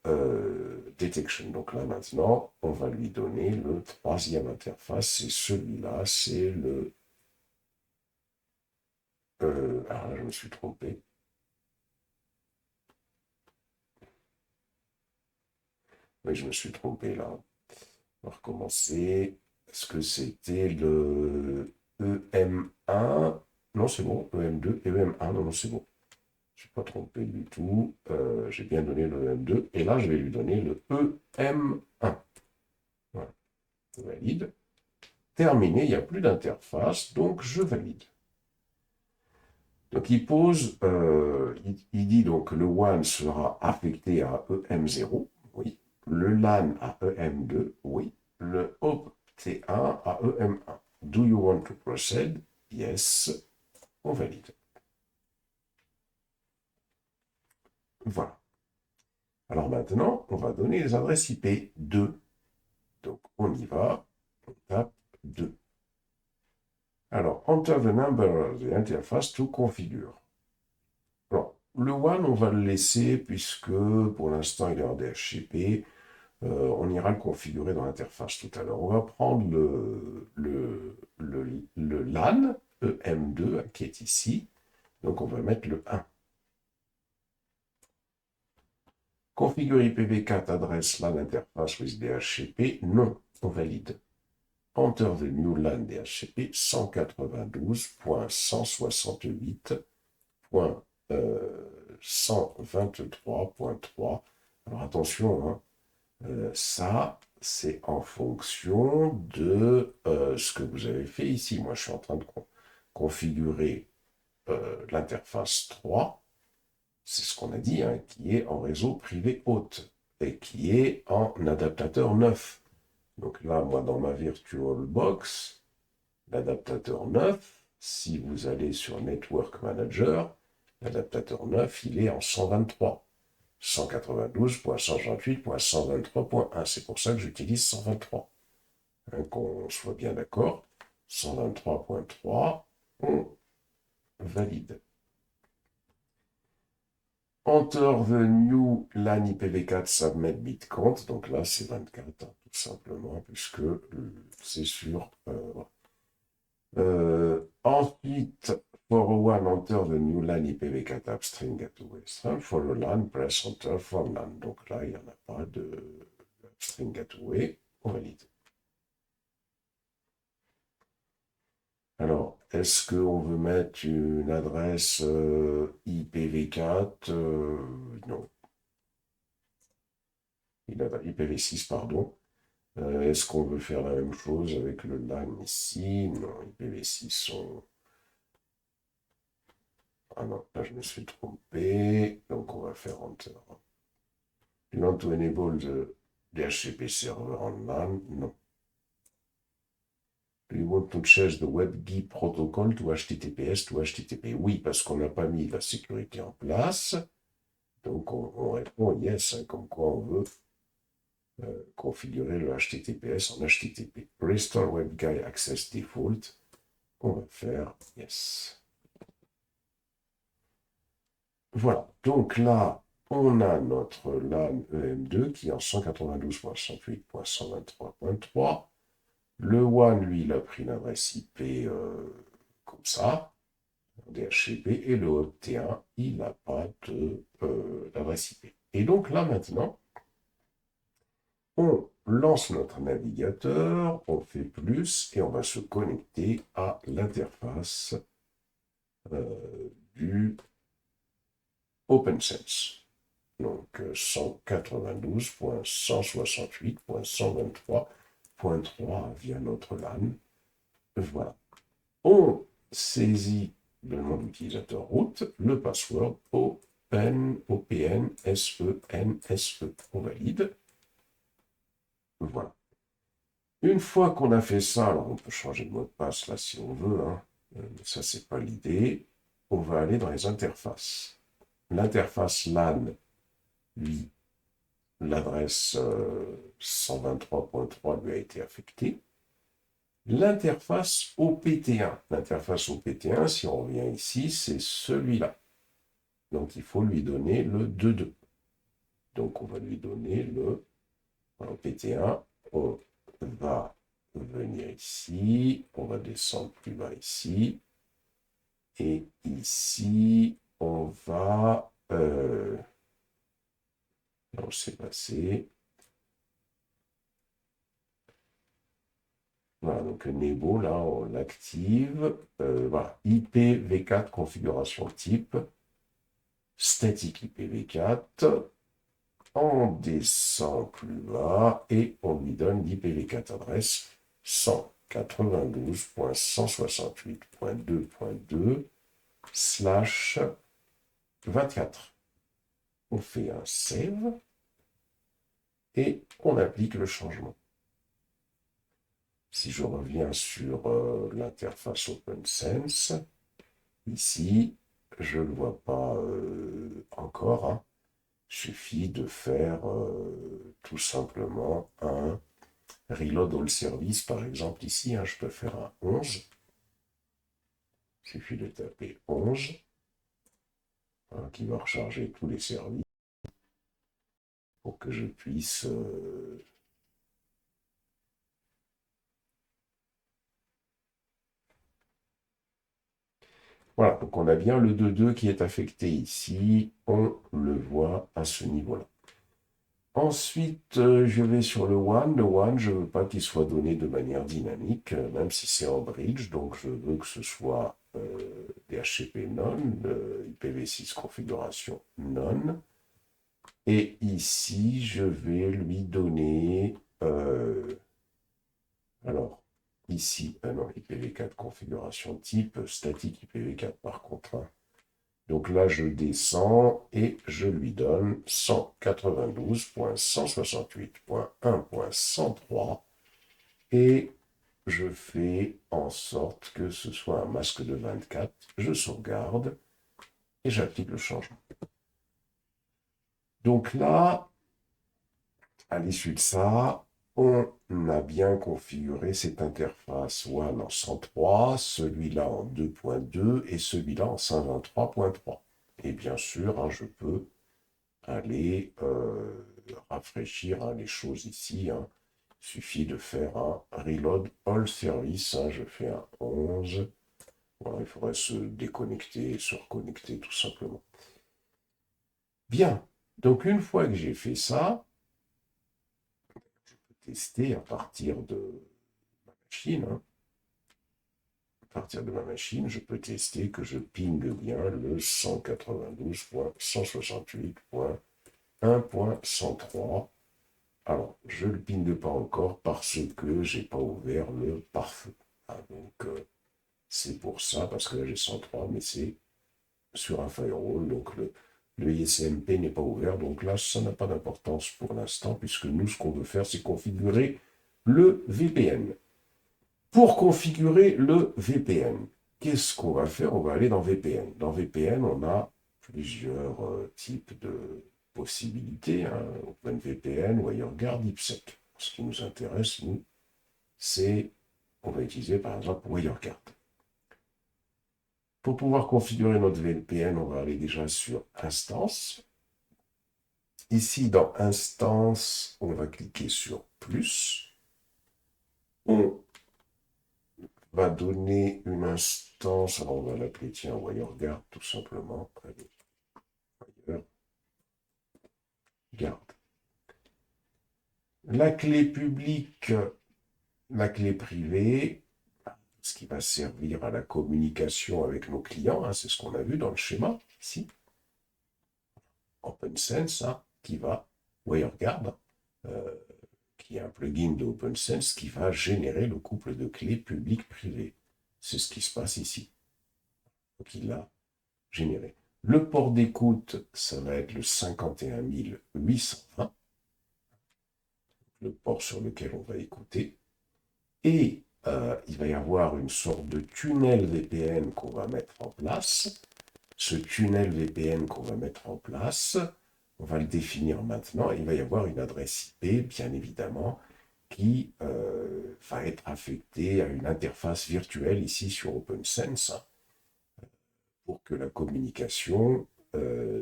detection. Donc là maintenant, on va lui donner le troisième interface. C'est celui-là, c'est le... alors là, je me suis trompé. Oui, je me suis trompé là. On va recommencer. Est-ce que c'était le EM1? Non, c'est bon. EM2 et EM1. Non, non, c'est bon. Je ne suis pas trompé du tout. J'ai bien donné le EM2. Et là, je vais lui donner le EM1. Voilà. Je valide. Terminé. Il n'y a plus d'interface. Donc, je valide. Donc, il pose, il dit donc le WAN sera affecté à EM0. Oui. Le LAN à EM2. Oui. Le hop T1 à EM1. Do you want to proceed? Yes. On valide. Voilà. Alors maintenant, on va donner les adresses IP 2. Donc on y va. On tape 2. Alors, enter the number of the interface to configure. Alors, le one, on va le laisser puisque pour l'instant, il est en DHCP. On ira le configurer dans l'interface tout à l'heure. On va prendre le LAN, EM2, qui est ici. Donc, on va mettre le 1. Configure IPv4 adresse LAN interface with DHCP. Non, on valide. Enter the new LAN DHCP 192.168.123.3. Alors attention, hein, ça, c'est en fonction de ce que vous avez fait ici. Moi, je suis en train de configurer l'interface 3. C'est ce qu'on a dit, hein, qui est en réseau privé haute et qui est en adaptateur 9. Donc là, moi, dans ma VirtualBox, l'adaptateur 9, si vous allez sur Network Manager, l'adaptateur 9, il est en 123. 192.128.123.1. C'est pour ça que j'utilise 123. Hein, qu'on soit bien d'accord. 123.3, on valide. Enter the new LAN IPv4 subnet bit count. Donc là, c'est 24, hein, tout simplement, puisque c'est sur... ensuite, for one, enter the new LAN IPv4 upstream gateway. For the LAN, press enter for LAN. Donc là, il n'y en a pas de upstream gateway. On valide. Alors, est-ce qu'on veut mettre une adresse IPv4? Non. IPv6, pardon. Est-ce qu'on veut faire la même chose avec le LAN ici? Non, IPv6, ah non, là je me suis trompé. Donc on va faire Enter. You want to enable the DHCP server on LAN, non. Do you want to change the WebGI protocol to HTTPS to HTTP? Oui, parce qu'on n'a pas mis la sécurité en place. Donc, on répond yes, hein, comme quoi on veut configurer le HTTPS en HTTP. Restore WebGuy Access Default. On va faire yes. Voilà. Donc là, on a notre LAN EM2 qui est en 192.168.123.3. Le WAN, lui, il a pris l'adresse IP comme ça, DHCP, et le OT1, il n'a pas d'adresse IP. Et donc là, maintenant, on lance notre navigateur, on fait plus, et on va se connecter à l'interface du OpenSense. Donc 192.168.123.3 via notre LAN. Voilà. On saisit le nom d'utilisateur root, le password OPN SENSE. On valide. Voilà. Une fois qu'on a fait ça, alors on peut changer de mot de passe là si on veut, hein, mais ça c'est pas l'idée. On va aller dans les interfaces. L'interface LAN, lui, l'adresse 123.3 lui a été affectée. L'interface OPT1. L'interface OPT1, si on revient ici, c'est celui-là. Donc il faut lui donner le 2.2. Donc on va lui donner le OPT1. On va venir ici. On va descendre plus bas ici. Et ici, on va... on s'est passé. Voilà, donc Nebo, là, on l'active. Voilà, IPv4 configuration type, statique IPv4. On descend plus bas et on lui donne l'IPv4 adresse 192.168.2.2/24. On fait un save et on applique le changement. Si je reviens sur l'interface OpenSense, ici, je ne le vois pas encore. Hein. Il suffit de faire tout simplement un reload all service. Par exemple, ici, hein, je peux faire un 11. Il suffit de taper 11, hein, qui va recharger tous les services pour que je puisse... Voilà, donc on a bien le 2.2 qui est affecté ici. On le voit à ce niveau-là. Ensuite, je vais sur le WAN. Le WAN, je ne veux pas qu'il soit donné de manière dynamique, même si c'est en bridge. Donc, je veux que ce soit DHCP non, IPv6 configuration non. Et ici, je vais lui donner... alors, ici, non, IPv4 configuration type, statique IPv4 par contre. Hein. Donc là, je descends et je lui donne 192.168.1.103 et je fais en sorte que ce soit un masque de 24. Je sauvegarde et j'applique le changement. Donc là, à l'issue de ça, on a bien configuré cette interface WAN en 103, celui-là en 2.2 et celui-là en 123.3. Et bien sûr, hein, je peux aller rafraîchir hein, les choses ici. Hein. Il suffit de faire un reload all service. Hein. Je fais un 11. Voilà, il faudrait se déconnecter et se reconnecter tout simplement. Bien. Donc, une fois que j'ai fait ça, je peux tester à partir de ma machine. Hein. À partir de ma machine, je peux tester que je pingue bien le 192.168.1.103. Alors, je ne le pingue pas encore parce que je n'ai pas ouvert le pare-feu. Ah, donc, c'est pour ça, parce que là j'ai 103, mais c'est sur un firewall, donc Le ISMP n'est pas ouvert, donc là, ça n'a pas d'importance pour l'instant, puisque nous, ce qu'on veut faire, c'est configurer le VPN. Pour configurer le VPN, qu'est-ce qu'on va faire? On va aller dans VPN. Dans VPN, on a plusieurs types de possibilités, hein. OpenVPN, WireGuard, IPsec. Ce qui nous intéresse, nous, c'est, on va utiliser par exemple WireGuard. Pour pouvoir configurer notre VPN, on va aller déjà sur Instance. Ici, dans Instance, on va cliquer sur Plus. On va donner une instance, alors on va l'appeler, tiens, WireGuard, tout simplement. Allez, WireGuard. La clé publique, la clé privée, ce qui va servir à la communication avec nos clients, hein, c'est ce qu'on a vu dans le schéma, ici. OpenSense, hein, qui va, WireGuard, qui est un plugin de OpenSense qui va générer le couple de clés publiques-privées. C'est ce qui se passe ici. Donc il l'a généré. Le port d'écoute, ça va être le 51820, le port sur lequel on va écouter. Et il va y avoir une sorte de tunnel VPN qu'on va mettre en place. Ce tunnel VPN qu'on va mettre en place, on va le définir maintenant. Il va y avoir une adresse IP, bien évidemment, qui va être affectée à une interface virtuelle ici sur OpenSense pour que la communication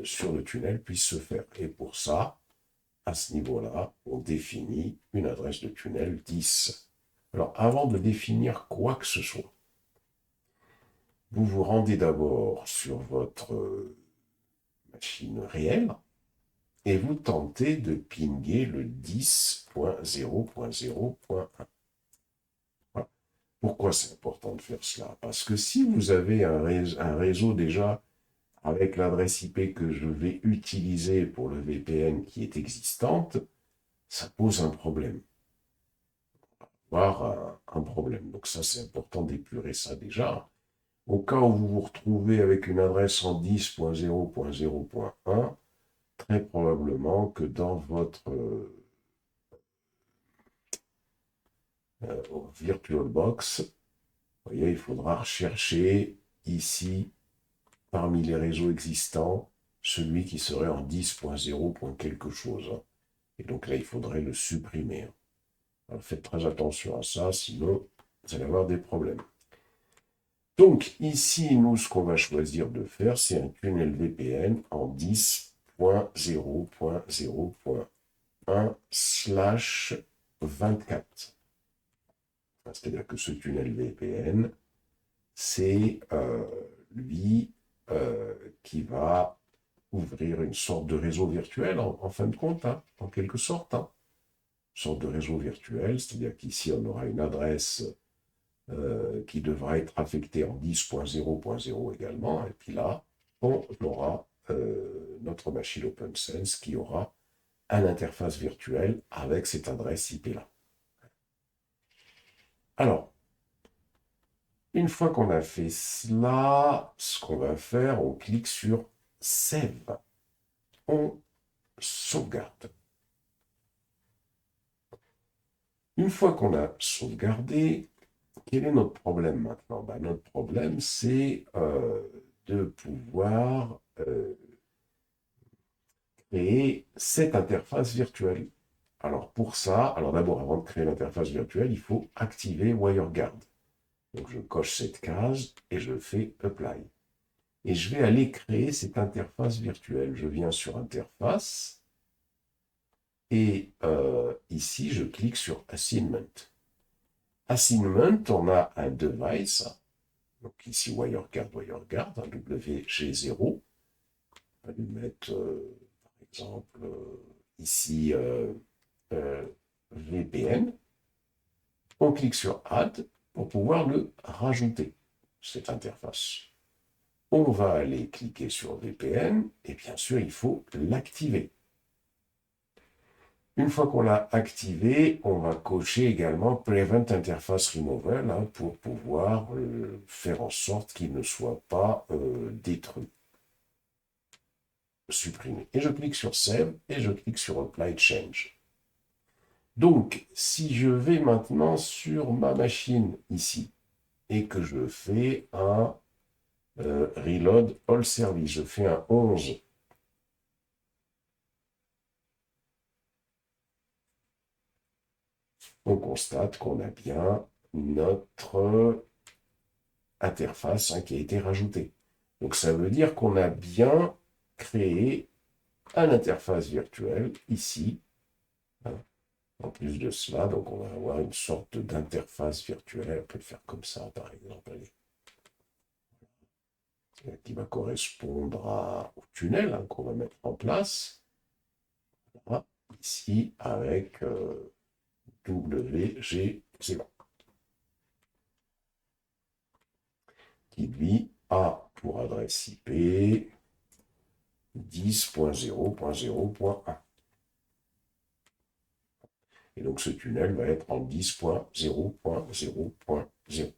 sur le tunnel puisse se faire. Et pour ça, à ce niveau-là, on définit une adresse de tunnel 10. Alors, avant de définir quoi que ce soit, vous vous rendez d'abord sur votre machine réelle et vous tentez de pinguer le 10.0.0.1. Voilà. Pourquoi c'est important de faire cela? Parce que si vous avez un réseau déjà avec l'adresse IP que je vais utiliser pour le VPN qui est existante, ça pose un problème. Voire un problème. Donc ça, c'est important d'épurer ça déjà. Au cas où vous vous retrouvez avec une adresse en 10.0.0.1, très probablement que dans votre VirtualBox, vous voyez, il faudra rechercher ici, parmi les réseaux existants, celui qui serait en 10.0. quelque chose. Et donc là, il faudrait le supprimer. Alors faites très attention à ça, sinon vous allez avoir des problèmes. Donc ici, nous, ce qu'on va choisir de faire, c'est un tunnel VPN en 10.0.0.1/24. C'est-à-dire que ce tunnel VPN, c'est lui qui va ouvrir une sorte de réseau virtuel, en fin de compte, hein, en quelque sorte. Hein. Une sorte de réseau virtuel, c'est-à-dire qu'ici, on aura une adresse qui devra être affectée en 10.0.0 également, et puis là, on aura notre machine OpenSense qui aura une interface virtuelle avec cette adresse IP-là. Alors, une fois qu'on a fait cela, ce qu'on va faire, on clique sur Save. On sauvegarde. Une fois qu'on a sauvegardé, quel est notre problème maintenant? Notre problème, c'est de pouvoir créer cette interface virtuelle. Alors pour ça, d'abord, avant de créer l'interface virtuelle, il faut activer WireGuard. Donc je coche cette case et je fais Apply. Et je vais aller créer cette interface virtuelle. Je viens sur Interface et ici, je clique sur Assignment. Assignment, on a un device, donc ici WireGuard, un WG0. On va lui mettre, par exemple, ici VPN. On clique sur Add pour pouvoir le rajouter, cette interface. On va aller cliquer sur VPN et bien sûr, il faut l'activer. Une fois qu'on l'a activé, on va cocher également Prevent Interface Removal hein, pour pouvoir faire en sorte qu'il ne soit pas détruit. supprimer. Et je clique sur Save et je clique sur Apply Change. Donc, si je vais maintenant sur ma machine ici et que je fais un Reload All Service, je fais un 11, on constate qu'on a bien notre interface qui a été rajoutée. Donc ça veut dire qu'on a bien créé une interface virtuelle ici. En plus de cela, donc on va avoir une sorte d'interface virtuelle. On peut le faire comme ça, par exemple, allez, qui va correspondre au tunnel qu'on va mettre en place. Voilà, ici, avec WG0, qui lui a pour adresse IP 10.0.0.1. Et donc ce tunnel va être en 10.0.0.0.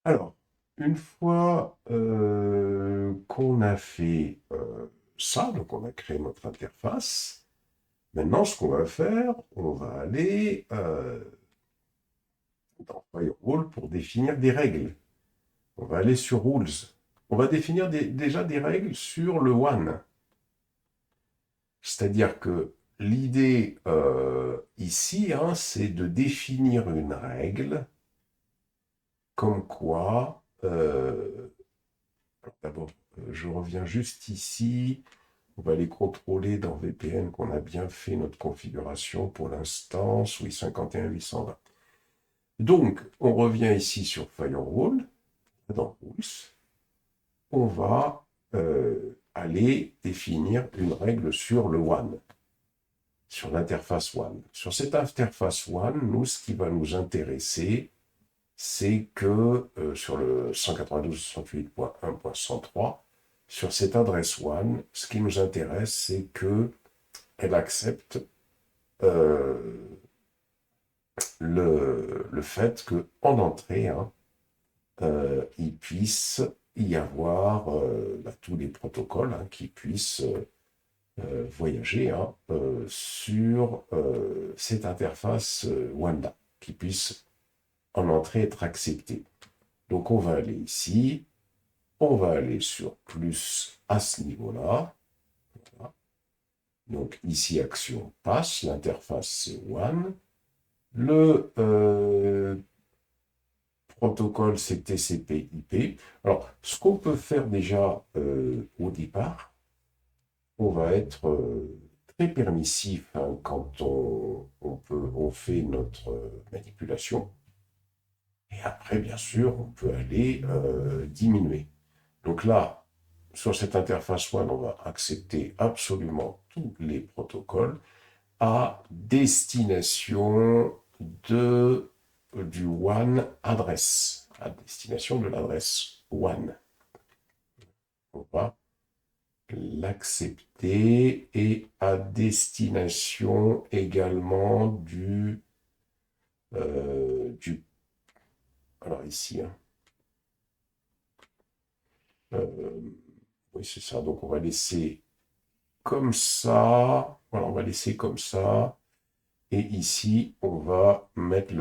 Alors, une fois qu'on a fait ça, donc on a créé notre interface, maintenant ce qu'on va faire, on va aller dans Firewall pour définir des règles. On va aller sur Rules. On va définir déjà des règles sur le WAN. C'est-à-dire que l'idée ici, c'est de définir une règle comme quoi... d'abord, je reviens juste ici. On va aller contrôler dans VPN qu'on a bien fait notre configuration pour l'instance. Oui, 51.820. Donc, on revient ici sur Firewall, dans Rules. On va aller définir une règle sur le WAN, sur l'interface WAN. Sur cette interface WAN, nous, ce qui va nous intéresser, c'est que sur le 192.168.1.103, sur cette adresse WAN, ce qui nous intéresse, c'est qu'elle accepte le fait qu'en entrée, il puisse y avoir tous les protocoles qui puissent voyager sur cette interface WANDA, qui puisse en entrée être accepté. Donc on va aller ici, on va aller sur plus à ce niveau-là. Voilà. Donc ici action passe, l'interface c'est WAN. Le protocole c'est TCP/IP. Alors ce qu'on peut faire déjà au départ, on va être très permissif quand on fait notre manipulation. Et après, bien sûr, on peut aller diminuer. Donc là, sur cette interface WAN, on va accepter absolument tous les protocoles à destination du WAN adresse, à destination de l'adresse WAN. On va l'accepter et à destination également alors ici, oui c'est ça, donc on va laisser comme ça, voilà, on va laisser comme ça, et ici on va mettre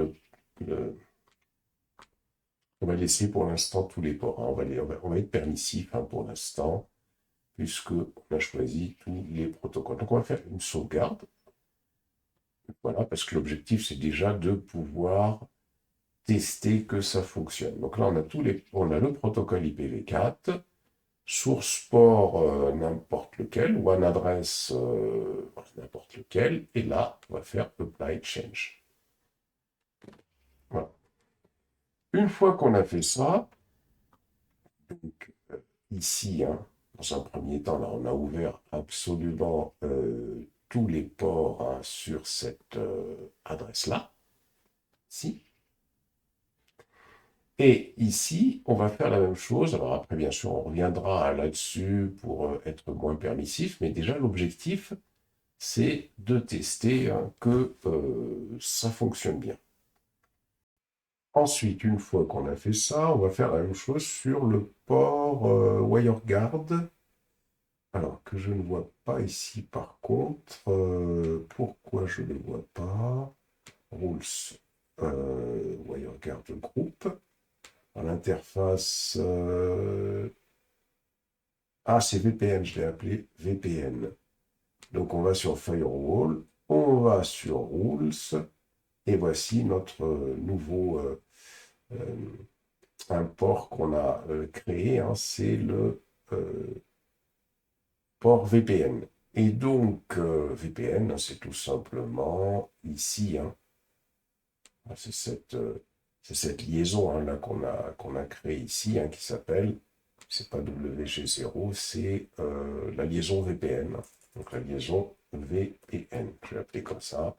on va laisser pour l'instant tous les ports, on va être permissif pour l'instant, puisque on a choisi tous les protocoles. Donc on va faire une sauvegarde, voilà, parce que l'objectif c'est déjà de pouvoir tester que ça fonctionne. Donc là on a le protocole IPv4, source port n'importe lequel, ou un adresse n'importe lequel, et là on va faire Apply Change. Voilà. Une fois qu'on a fait ça, donc, ici, dans un premier temps, là, on a ouvert absolument tous les ports sur cette adresse-là. Ici. Et ici, on va faire la même chose. Alors après, bien sûr, on reviendra là-dessus pour être moins permissif, mais déjà, l'objectif, c'est de tester que ça fonctionne bien. Ensuite, une fois qu'on a fait ça, on va faire la même chose sur le port WireGuard Alors, que je ne vois pas ici par contre. Pourquoi je ne vois pas? Rules. WireGuard Group. À l'interface. Ah, c'est VPN, je l'ai appelé VPN. Donc, on va sur Firewall, on va sur Rules, et voici notre nouveau un port qu'on a créé, hein, c'est le port VPN. Et donc, VPN, c'est tout simplement ici, hein, c'est cette liaison hein, là qu'on a créée ici, hein, qui s'appelle, c'est pas WG0, c'est la liaison VPN. Donc la liaison VPN, je vais l'appeler comme ça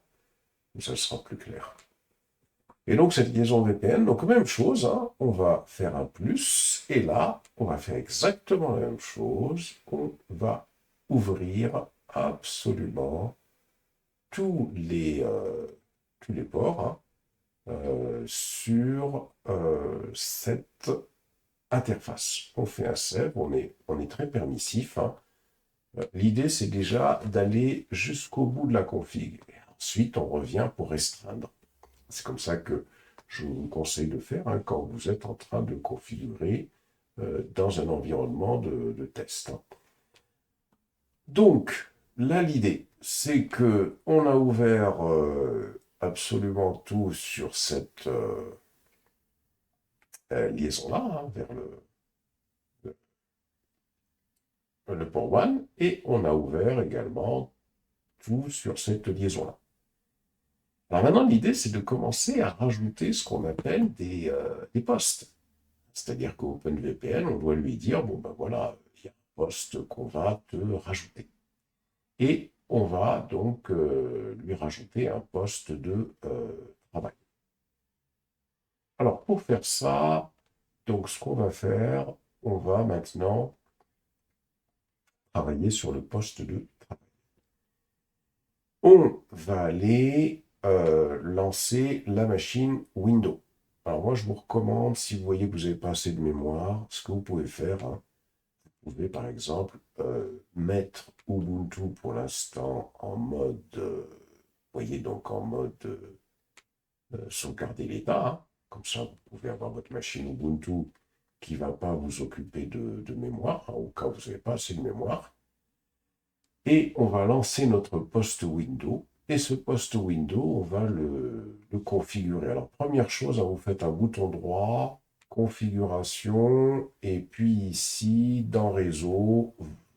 sera plus clair. Et donc cette liaison VPN, donc même chose, hein, on va faire un plus, et là, on va faire exactement la même chose, on va ouvrir absolument tous les ports hein, sur cette interface. On fait un save, on est très permissif. Hein. L'idée, c'est déjà d'aller jusqu'au bout de la config. Et ensuite, on revient pour restreindre. C'est comme ça que je vous conseille de faire hein, quand vous êtes en train de configurer dans un environnement de test. Hein. Donc, là, l'idée, c'est que on a ouvert absolument tout sur cette liaison-là, hein, vers le port one, et on a ouvert également tout sur cette liaison-là. Alors maintenant, l'idée, c'est de commencer à rajouter ce qu'on appelle des postes. C'est-à-dire qu'OpenVPN, on doit lui dire, bon ben voilà, il y a un poste qu'on va te rajouter. Et on va donc lui rajouter un poste de travail. Alors pour faire ça, donc ce qu'on va faire, on va maintenant travailler sur le poste de travail. On va aller lancer la machine Windows. Alors moi, je vous recommande, si vous voyez que vous n'avez pas assez de mémoire, ce que vous pouvez faire, hein, vous pouvez par exemple mettre Ubuntu pour l'instant en mode, voyez donc en mode sauvegarder l'état. Hein. Comme ça, vous pouvez avoir votre machine Ubuntu qui ne va pas vous occuper de mémoire, hein, au cas où vous n'avez pas assez de mémoire. Et on va lancer notre poste Windows. Et ce poste Windows, on va le configurer. Alors, première chose, hein, vous faites un bouton droit, configuration, et puis ici, dans réseau,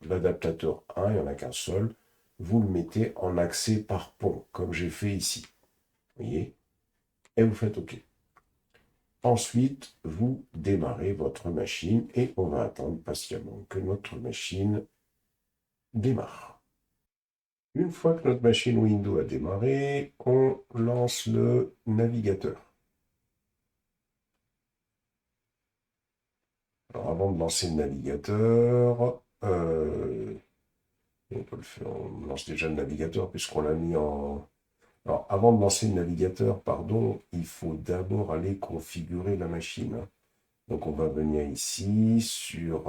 l'adaptateur 1, il n'y en a qu'un seul, vous le mettez en accès par pont, comme j'ai fait ici. Vous voyez? Et vous faites OK. Ensuite, vous démarrez votre machine et on va attendre patiemment que notre machine démarre. Une fois que notre machine Windows a démarré, on lance le navigateur. Alors avant de lancer le navigateur, on peut le faire, on lance déjà le navigateur puisqu'on l'a mis en... Alors avant de lancer le navigateur, pardon, il faut d'abord aller configurer la machine. Donc on va venir ici sur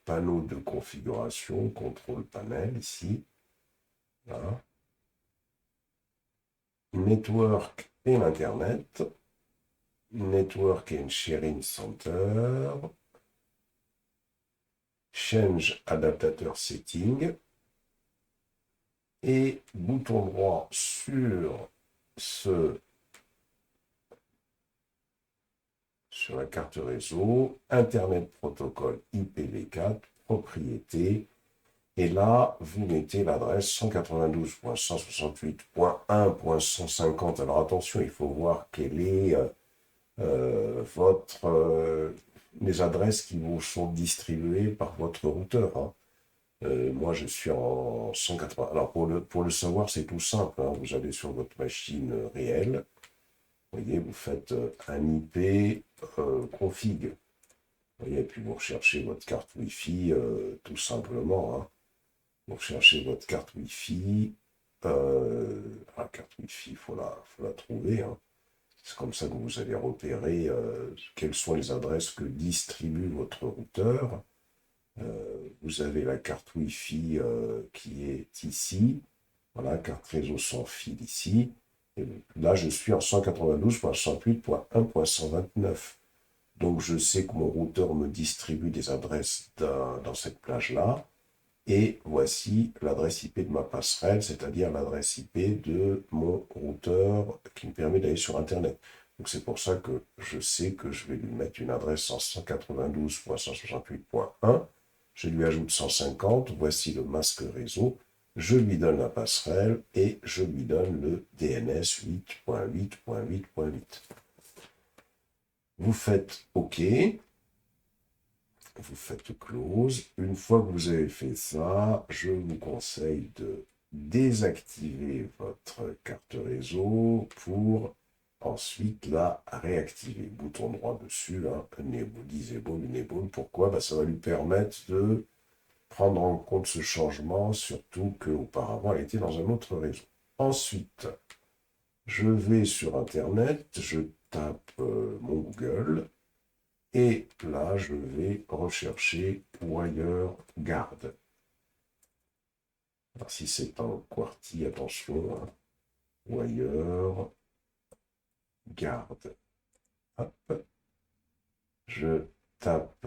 panneau de configuration, contrôle panel ici. Voilà. Network et l'Internet. Network and Sharing Center. Change Adaptateur Setting. Et bouton droit sur la carte réseau, Internet Protocol IPv4, propriété. Et là, vous mettez l'adresse 192.168.1.150. Alors attention, il faut voir quelle est les adresses qui vous sont distribuées par votre routeur. Hein. Moi, je suis en 180. Alors pour le savoir, c'est tout simple. Hein. Vous allez sur votre machine réelle. Vous voyez, vous faites un IP config. Vous voyez, et puis vous recherchez votre carte Wi-Fi tout simplement. Hein. Vous recherchez votre carte Wi-Fi. La carte Wi-Fi, faut la trouver. Hein. C'est comme ça que vous allez repérer quelles sont les adresses que distribue votre routeur. Vous avez la carte Wi-Fi qui est ici. Voilà, carte réseau sans fil ici. Et là, je suis en 192.168.1.129. Donc, je sais que mon routeur me distribue des adresses dans cette plage-là. Et voici l'adresse IP de ma passerelle, c'est-à-dire l'adresse IP de mon routeur qui me permet d'aller sur Internet. Donc c'est pour ça que je sais que je vais lui mettre une adresse en 192.168.1. Je lui ajoute 150, voici le masque réseau. Je lui donne la passerelle et je lui donne le DNS 8.8.8.8. Vous faites OK. Vous faites close. Une fois que vous avez fait ça, je vous conseille de désactiver votre carte réseau pour ensuite la réactiver. Bouton droit dessus, là, enable, disable, enable. Pourquoi? Ça va lui permettre de prendre en compte ce changement, surtout qu'auparavant, elle était dans un autre réseau. Ensuite, je vais sur Internet, je tape mon Google, et là, je vais rechercher WireGuard. Alors, si c'est un QWERTY, attention, hein. WireGuard. Hop. Je tape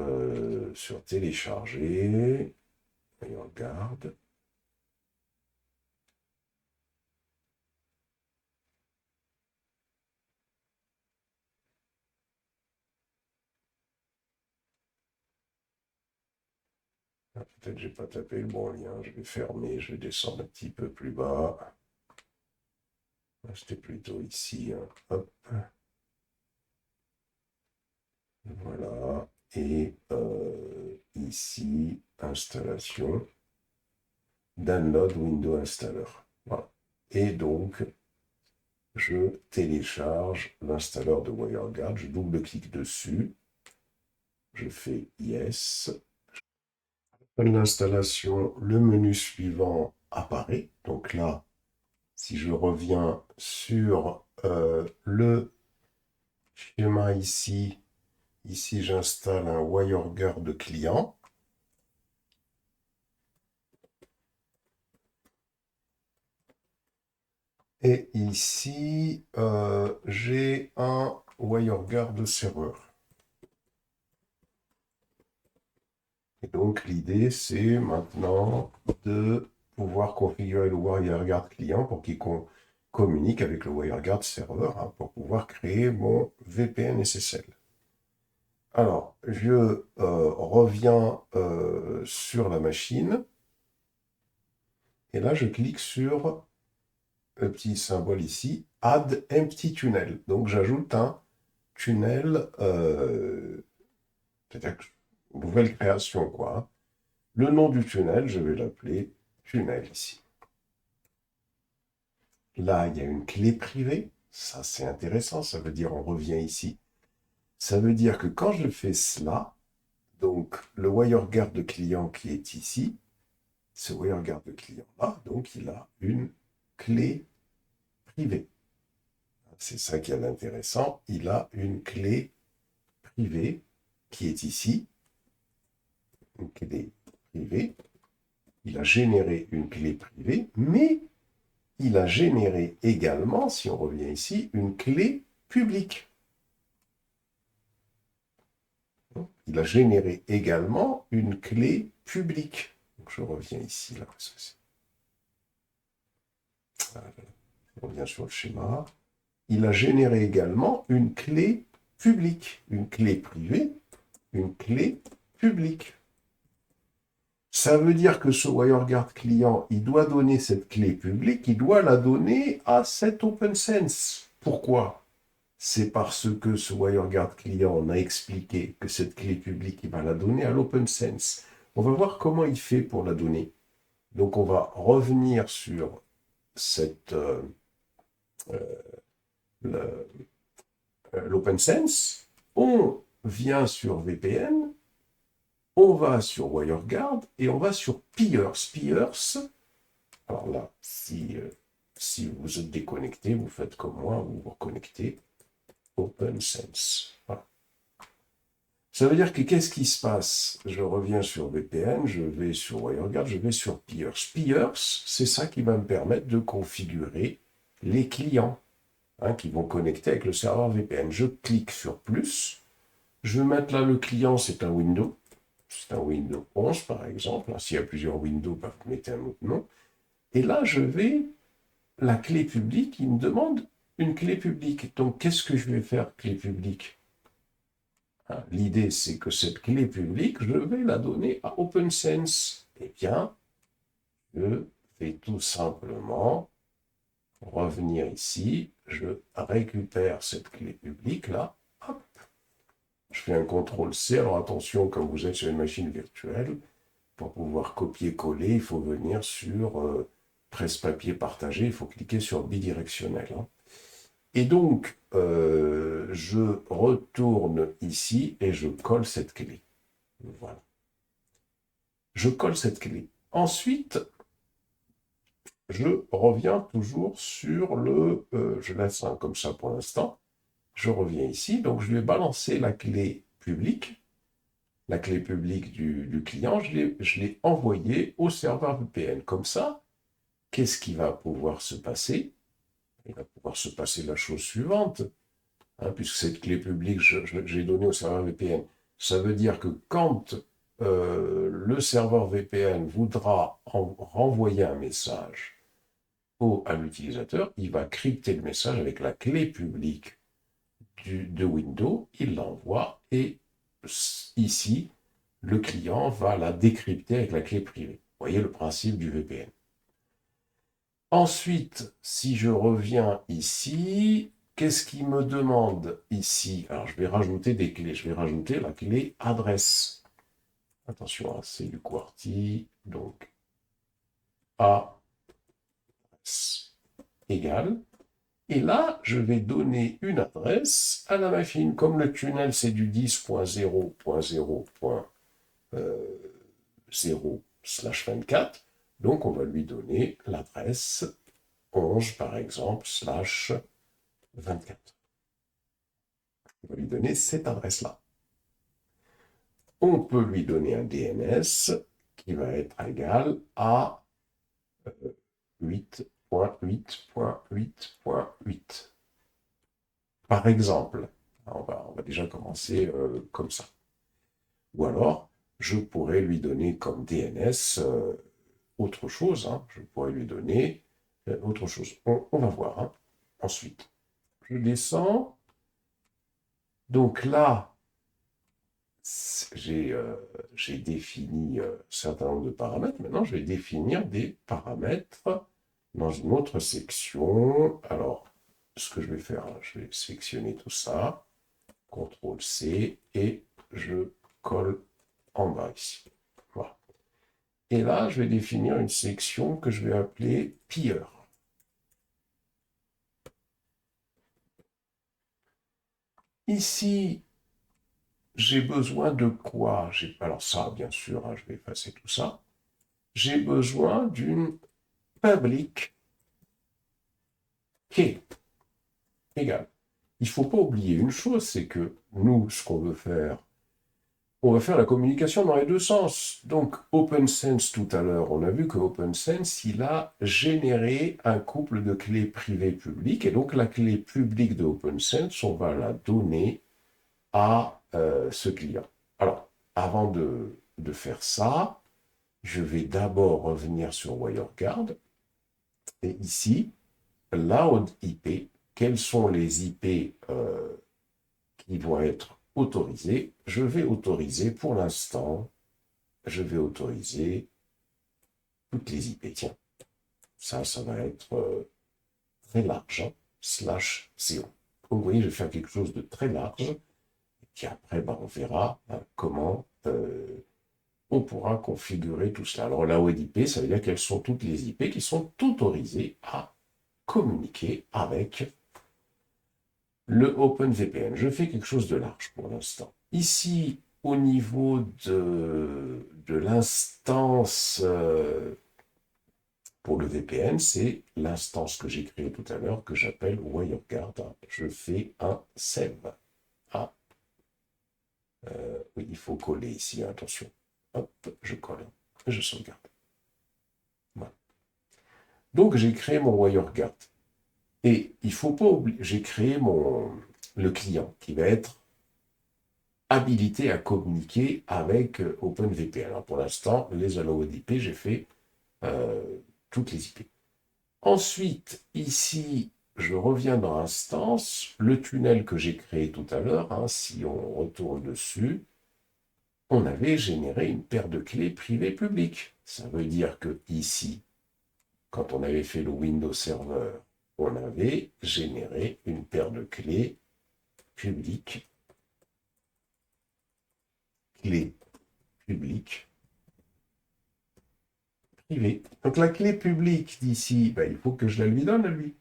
sur télécharger. WireGuard. Peut-être que je n'ai pas tapé le bon lien. Je vais fermer, je vais descendre un petit peu plus bas. C'était plutôt ici, hein. Hop. Voilà. Et ici, installation. Download Windows Installer. Voilà. Et donc, je télécharge l'installeur de WireGuard. Je double-clique dessus. Je fais Yes. L'installation, le menu suivant apparaît. Donc là, si je reviens sur le schéma ici, j'installe un WireGuard client. Et ici, j'ai un WireGuard serveur. Et donc, l'idée, c'est maintenant de pouvoir configurer le WireGuard client pour qu'il communique avec le WireGuard serveur, hein, pour pouvoir créer mon VPN SSL. Alors, je reviens sur la machine. Et là, je clique sur le petit symbole ici, Add Empty Tunnel. Donc, j'ajoute un tunnel, c'est-à-dire une nouvelle création, quoi, hein. Le nom du tunnel, je vais l'appeler tunnel ici. Là, il y a une clé privée. Ça, c'est intéressant. Ça veut dire, on revient ici. Ça veut dire que quand je fais cela, donc le WireGuard de client qui est ici, ce WireGuard de client-là, donc il a une clé privée. C'est ça qui est intéressant. Il a une clé privée qui est ici. Une clé privée. Il a généré une clé privée, mais il a généré également, si on revient ici, une clé publique. Il a généré également une clé publique. Donc je reviens ici, là. Je reviens sur le schéma. Il a généré également une clé publique, une clé privée, une clé publique. Ça veut dire que ce WireGuard client, il doit donner cette clé publique, il doit la donner à cet OpenSense. Pourquoi? C'est parce que ce WireGuard client, on a expliqué que cette clé publique, il va la donner à l'OpenSense. On va voir comment il fait pour la donner. Donc, on va revenir sur l'OpenSense. On vient sur VPN. On va sur WireGuard et on va sur Peers. Peers, alors là, si vous êtes déconnecté, vous faites comme moi, vous vous reconnectez. OpenSense. Voilà. Ça veut dire que qu'est-ce qui se passe? Je reviens sur VPN, je vais sur WireGuard, je vais sur Pierce. Pierce, c'est ça qui va me permettre de configurer les clients qui vont connecter avec le serveur VPN. Je clique sur plus. Je vais mettre là le client, c'est un Windows. C'est un Windows 11 par exemple. S'il y a plusieurs Windows, vous mettez un autre nom. Et là, je vais, la clé publique, il me demande une clé publique. Donc, qu'est-ce que je vais faire, clé publique? L'idée, c'est que cette clé publique, je vais la donner à OpenSense. Eh bien, je vais tout simplement revenir ici, je récupère cette clé publique là, hop, je fais un CTRL-C. Alors attention, quand vous êtes sur une machine virtuelle, pour pouvoir copier-coller, il faut venir sur presse-papier partagé, il faut cliquer sur bidirectionnel. Et donc, je retourne ici et je colle cette clé. Voilà. Je colle cette clé. Ensuite, je reviens toujours sur le... je laisse comme ça pour l'instant. Je reviens ici, donc je vais balancer la clé publique du client, je l'ai envoyée au serveur VPN. Comme ça, qu'est-ce qui va pouvoir se passer? Il va pouvoir se passer la chose suivante, puisque cette clé publique, j'ai donnée au serveur VPN. Ça veut dire que quand le serveur VPN voudra renvoyer un message à l'utilisateur, il va crypter le message avec la clé publique de Windows, il l'envoie et ici, le client va la décrypter avec la clé privée. Vous voyez le principe du VPN. Ensuite, si je reviens ici, qu'est-ce qu'il me demande ici? Alors, je vais rajouter des clés. Je vais rajouter la clé adresse. Attention, c'est du QWERTY. Donc, adresse égale. Et là, je vais donner une adresse à la machine. Comme le tunnel, c'est du 10.0.0.0/24, donc on va lui donner l'adresse 11, par exemple, /24. On va lui donner cette adresse-là. On peut lui donner un DNS qui va être égal à 8.8.8.8. Par exemple, on va déjà commencer comme ça. Ou alors, je pourrais lui donner comme DNS autre chose. Je pourrais lui donner autre chose. On va voir. Ensuite, je descends. Donc là, j'ai défini un certain nombre de paramètres. Maintenant, je vais définir des paramètres dans une autre section. Alors, ce que je vais faire, je vais sélectionner tout ça. CTRL-C et je colle en bas ici. Voilà. Et là, je vais définir une section que je vais appeler Peer. Ici, j'ai besoin de quoi? Alors ça, bien sûr, je vais effacer tout ça. J'ai besoin d'une public key égale. Il ne faut pas oublier une chose, c'est que nous, ce qu'on veut faire, on va faire la communication dans les deux sens. Donc, OpenSense, tout à l'heure, on a vu que OpenSense, il a généré un couple de clés privées publiques. Et donc, la clé publique de OpenSense, on va la donner à ce client. Alors, avant de faire ça, je vais d'abord revenir sur WireGuard. Et ici, Loud IP, quels sont les IP qui vont être autorisés? Je vais autoriser pour l'instant, je vais autoriser toutes les IP. Tiens, ça va être très large, /0. Donc, vous voyez, je vais faire quelque chose de très large. Et puis après, on verra comment on pourra configurer tout cela. Alors, la IP, ça veut dire quelles sont toutes les IP qui sont autorisées à communiquer avec le OpenVPN. Je fais quelque chose de large pour l'instant. Ici, au niveau de l'instance pour le VPN, c'est l'instance que j'ai créée tout à l'heure que j'appelle WireGuard. Je fais un save. Oui, il faut coller ici, attention. Hop, je colle, je sauvegarde. Voilà. Donc j'ai créé mon WireGuard. Et il ne faut pas oublier, j'ai créé le client qui va être habilité à communiquer avec OpenVPN. Alors pour l'instant, les allowed IP, j'ai fait euh, toutes les IP. Ensuite, ici, je reviens dans Instance, le tunnel que j'ai créé tout à l'heure, hein, si on retourne dessus, on avait généré une paire de clés privées-publiques. Ça veut dire que ici, quand on avait fait le Windows Server, on avait généré une paire de clés publiques, clés publiques, privées. Donc la clé publique d'ici, ben, il faut que je la lui donne, lui,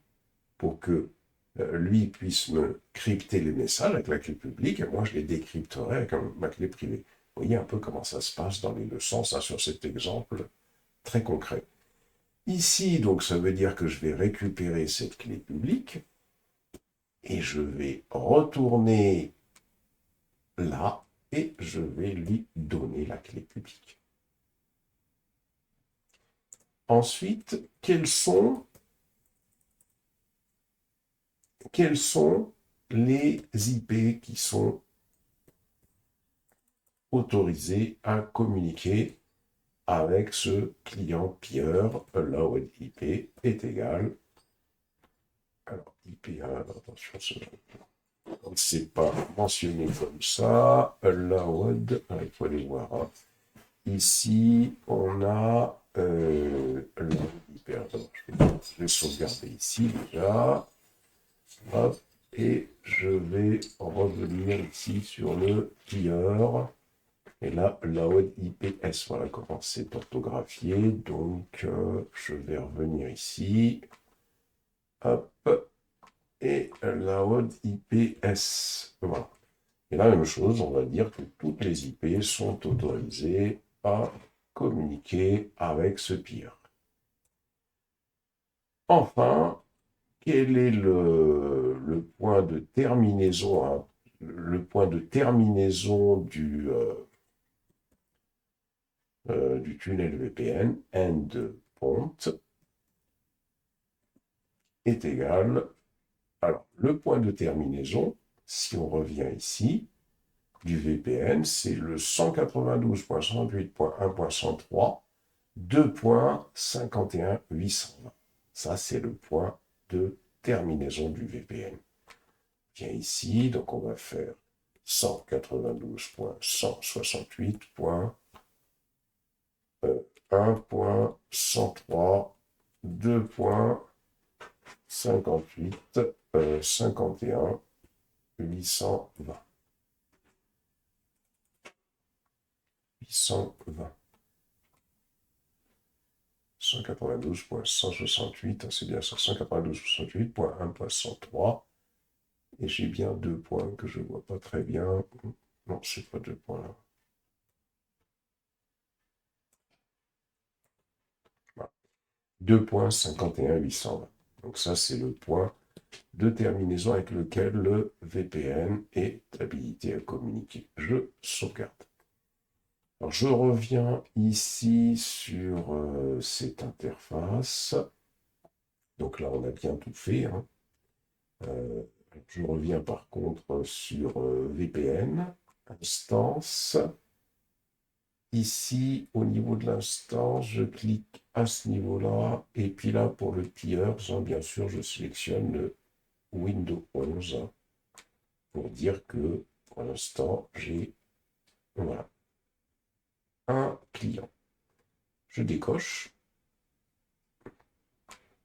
pour que lui puisse me crypter les messages avec la clé publique, et moi je les décrypterai avec ma clé privée. Vous voyez un peu comment ça se passe dans les deux sens, hein, sur cet exemple très concret. Ici, donc, ça veut dire que je vais récupérer cette clé publique et je vais retourner là et je vais lui donner la clé publique. Ensuite, quels sont les IP qui sont autorisés à communiquer avec ce client peer allowed IP est égal. Alors, IP1, attention, c'est pas mentionné comme ça. Allowed, il faut aller voir. Hein. Ici, on a IP. Je vais sauvegarder ici déjà. Hop, et je vais revenir ici sur le peer. Et là, allowed IPS, voilà comment c'est orthographié. Donc, je vais revenir ici. Hop. Et allowed IPS. Voilà. Et la même chose, on va dire que toutes les IP sont autorisées à communiquer avec ce peer. Enfin, quel est le point de terminaison, hein, le point de terminaison du tunnel VPN, endpoint, est égal. Alors, le point de terminaison, si on revient ici, du VPN, c'est le 192.168.1.103, 2.51.820. Ça, c'est le point de terminaison du VPN. Viens ici, donc on va faire 192.168.1.103, 2.58, 51, 820. 820. 192.168, c'est bien ça, 192.168.1.103. Et j'ai bien deux points que je ne vois pas très bien. Non, c'est pas deux points là. Voilà. 2.51.820. Donc ça, c'est le point de terminaison avec lequel le VPN est habilité à communiquer. Je sauvegarde. Alors, je reviens ici sur cette interface. Donc là, on a bien tout fait. Hein. Je reviens par contre sur VPN, instance. Ici, au niveau de l'instance, je clique à ce niveau-là. Et puis là, pour le peers, hein, bien sûr, je sélectionne le Windows 11 hein, pour dire que pour l'instant, j'ai voilà, un client. Je décoche.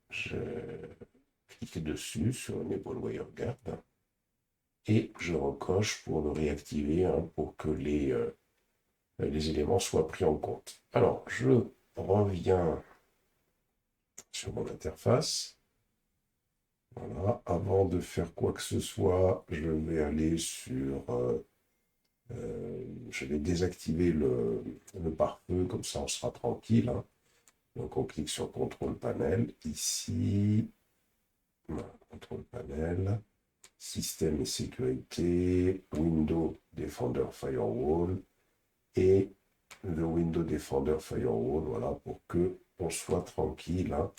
Je clique dessus sur Enable WireGuard et je recoche pour le réactiver hein, pour que les éléments soient pris en compte. Alors, je reviens sur mon interface. Voilà. Avant de faire quoi que ce soit, je vais aller sur... je vais désactiver le pare-feu, comme ça on sera tranquille. Hein. Donc on clique sur Contrôle Panel, ici, voilà, Contrôle Panel. système et sécurité, Windows Defender Firewall et le Windows Defender Firewall, voilà, pour que on soit tranquille, hein,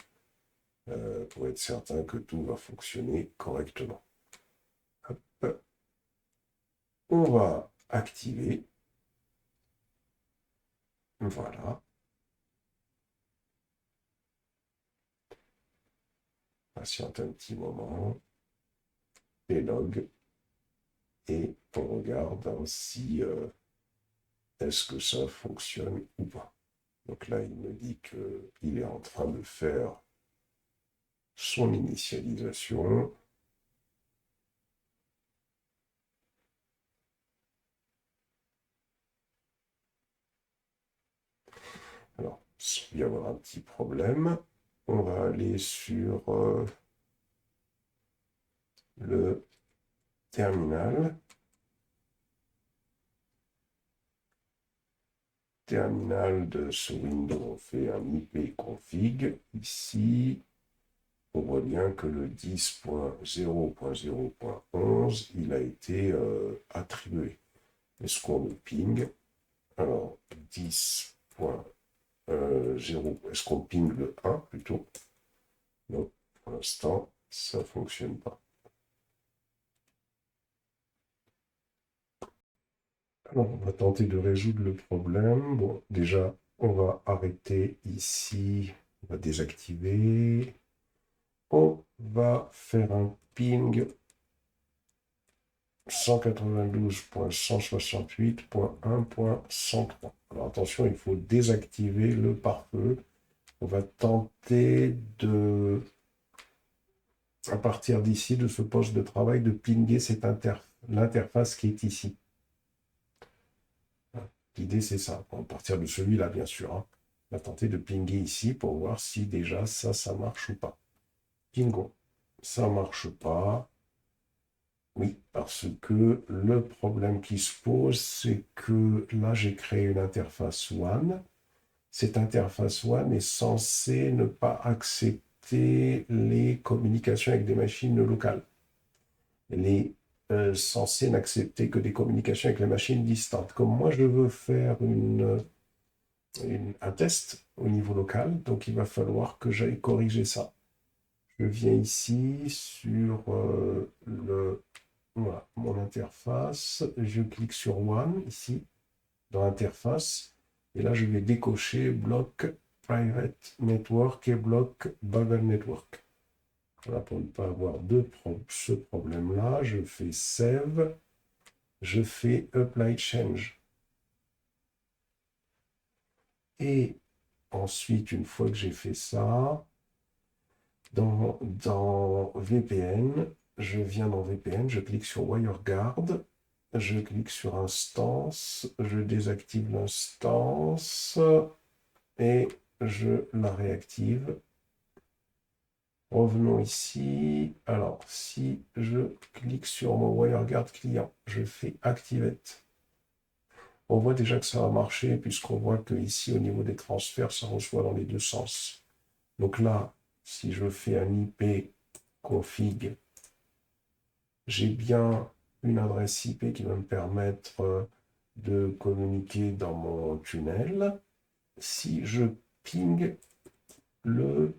pour être certain que tout va fonctionner correctement. Hop. On va activer. Voilà. Patiente un petit moment. Les logs. Et on regarde hein, si est-ce que ça fonctionne ou pas. Donc là, il me dit qu'il est en train de faire son initialisation. Alors, il va y avoir un petit problème. On va aller sur le terminal. Terminal de ce Windows, on fait un IP config. Ici, on voit bien que le 10.0.0.11, il a été attribué. Est-ce qu'on le ping? Alors, 10.0, est-ce qu'on ping le 1 plutôt? Non, pour l'instant, ça ne fonctionne pas. Alors, on va tenter de résoudre le problème. Bon, déjà, on va arrêter ici. On va désactiver. On va faire un ping 192.168.1.103. Alors attention, il faut désactiver le pare-feu. On va tenter de, à partir d'ici, de ce poste de travail, de pinguer l'interface qui est ici. L'idée, c'est ça. À partir de celui-là, bien sûr. Hein. On va tenter de pinguer ici pour voir si déjà ça marche ou pas. Pingo. Ça marche pas. Oui, parce que le problème qui se pose, c'est que là, j'ai créé une interface WAN. Cette interface WAN est censée ne pas accepter les communications avec des machines locales. Elle est censée n'accepter que des communications avec les machines distantes. Comme moi, je veux faire un test au niveau local, donc il va falloir que j'aille corriger ça. Je viens ici sur voilà, mon interface, je clique sur One ici, dans l'interface, et là je vais décocher bloc Private Network et bloc Bubble Network. Voilà, pour ne pas avoir ce problème-là, je fais Save, je fais Apply Change. Et ensuite, une fois que j'ai fait ça, dans VPN, je viens dans VPN, je clique sur WireGuard, je clique sur Instance, je désactive l'instance et je la réactive. Revenons ici. Alors, si je clique sur mon WireGuard client, je fais Activate. On voit déjà que ça va marcher puisqu'on voit que ici, au niveau des transferts, ça reçoit dans les deux sens. Donc là, si je fais un IP config, j'ai bien une adresse IP qui va me permettre de communiquer dans mon tunnel. Si je ping le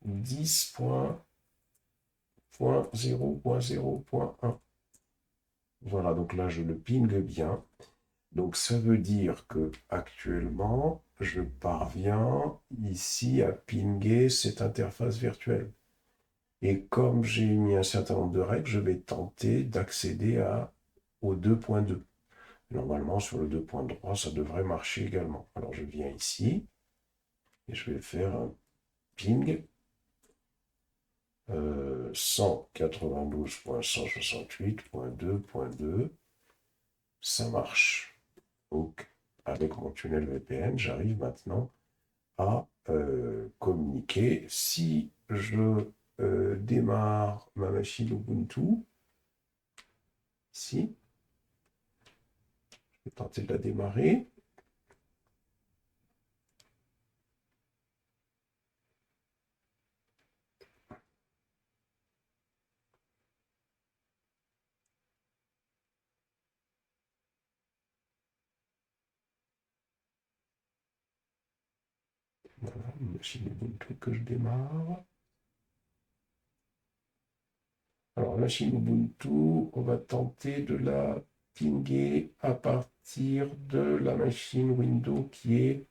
10.0.0.1. Voilà, donc là, je le ping bien. Donc, ça veut dire que actuellement, je parviens ici à pinguer cette interface virtuelle. Et comme j'ai mis un certain nombre de règles, je vais tenter d'accéder au 2.2. Normalement, sur le 2.3, ça devrait marcher également. Alors, je viens ici et je vais faire un ping 192.168.2.2. Ça marche. Donc, avec mon tunnel VPN, j'arrive maintenant à communiquer. Si je démarre ma machine Ubuntu, ici, je vais tenter de la démarrer. Machine Ubuntu que je démarre. Alors, machine Ubuntu, on va tenter de la pinguer à partir de la machine Windows qui est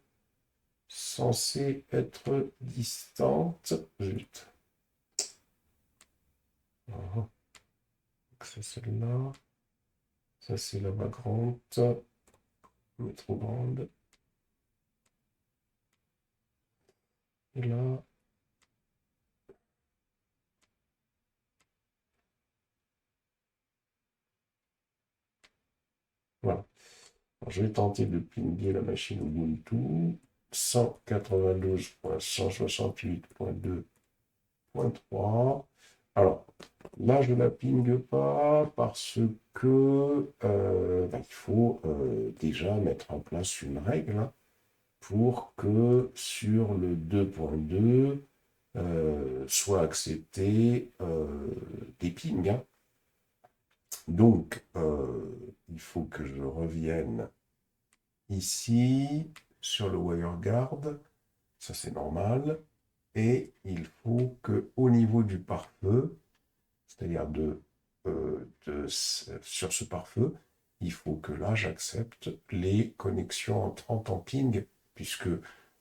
censée être distante. Zut. Voilà. Ça, c'est celle-là. Ça, c'est la vagrante. Mais trop grande. Et là. Voilà. Alors, je vais tenter de pinguer la machine Ubuntu. 192.168.2.3. Alors, là, je ne la pingue pas parce que il faut déjà mettre en place une règle hein, pour que sur le 2.2 soit accepté des pings. Hein. Donc, il faut que je revienne ici sur le WireGuard. Ça, c'est normal. Et il faut qu'au niveau du pare-feu, c'est-à-dire sur ce pare-feu, il faut que là, j'accepte les connexions entrantes en ping, puisque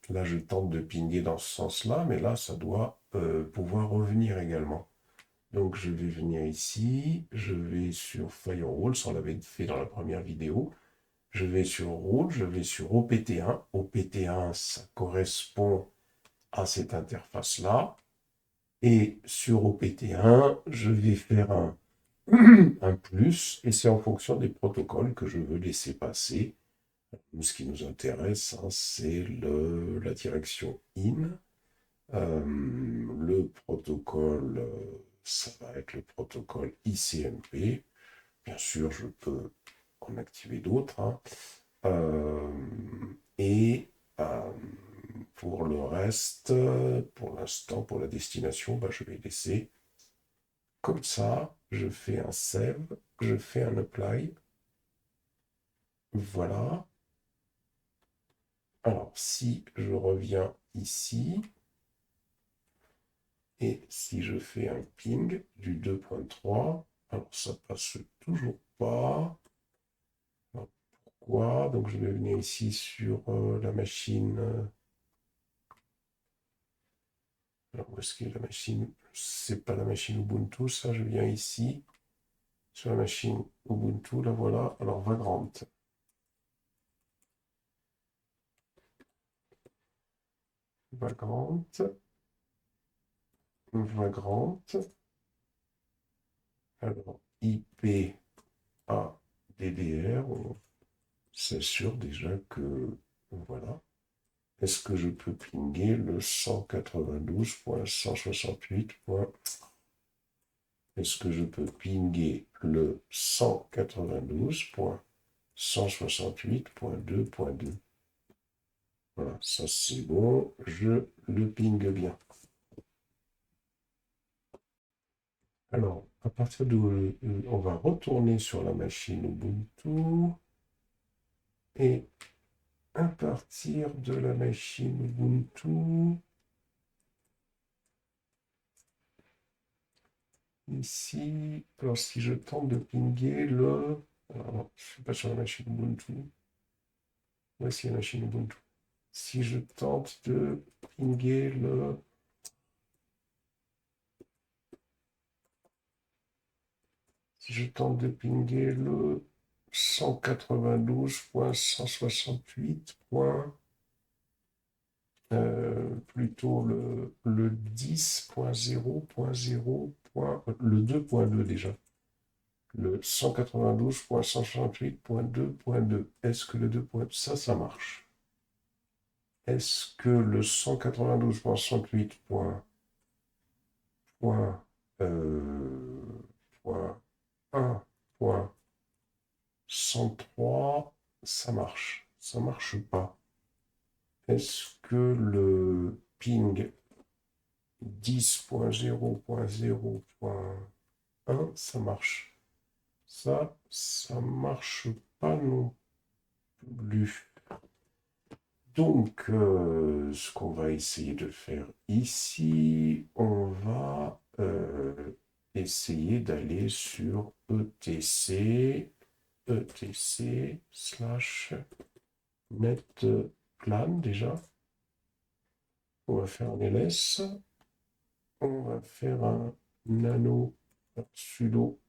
là, je tente de pinguer dans ce sens-là, mais là, ça doit pouvoir revenir également. Donc, je vais venir ici, je vais sur Firewall, ça on l'avait fait dans la première vidéo. Je vais sur Route, je vais sur OPT1. OPT1, ça correspond à cette interface-là. Et sur OPT1, je vais faire un plus, et c'est en fonction des protocoles que je veux laisser passer. Ce qui nous intéresse, hein, c'est la direction IN. Le protocole, ça va être le protocole ICMP. Bien sûr, je peux en activer d'autres. Hein. Et pour le reste, pour l'instant, pour la destination, bah, je vais laisser comme ça. Je fais un save, je fais un apply. Voilà. Alors, si je reviens ici, et si je fais un ping du 2.3, alors ça passe toujours pas. Alors, pourquoi? Donc, je vais venir ici sur la machine. Alors, où est-ce qu'il y a la machine? C'est pas la machine Ubuntu, ça. Je viens ici, sur la machine Ubuntu, la voilà. Alors, Vagrant. Vagrant. Vagrant. Alors, IP à DDR, on s'assure déjà que, voilà. Est-ce que je peux pinguer le 192.168. Est-ce que je peux pinguer le 192.168.2.2? Voilà, ça c'est bon, je le pingue bien. Alors, à partir de... on va retourner sur la machine Ubuntu. Et à partir de la machine Ubuntu, ici, alors si je tente de pinguer le... Alors, je ne suis pas sur la machine Ubuntu. Voici la machine Ubuntu. Si je tente de pinguer le... Si je tente de pinguer le 192.168. Plutôt le 10.0.0. Le 2.2 déjà. Le 192.168.2.2. Est-ce que le 2.2, ça marche? Est-ce que le 192.168. Point, point 1.103, ça marche. Ça marche pas. Est-ce que le ping 10.0.0.1, ça marche? Ça marche pas non plus. Donc, ce qu'on va essayer de faire ici, on va essayer d'aller sur etc slash netplan déjà. On va faire un ls. On va faire un nano sudo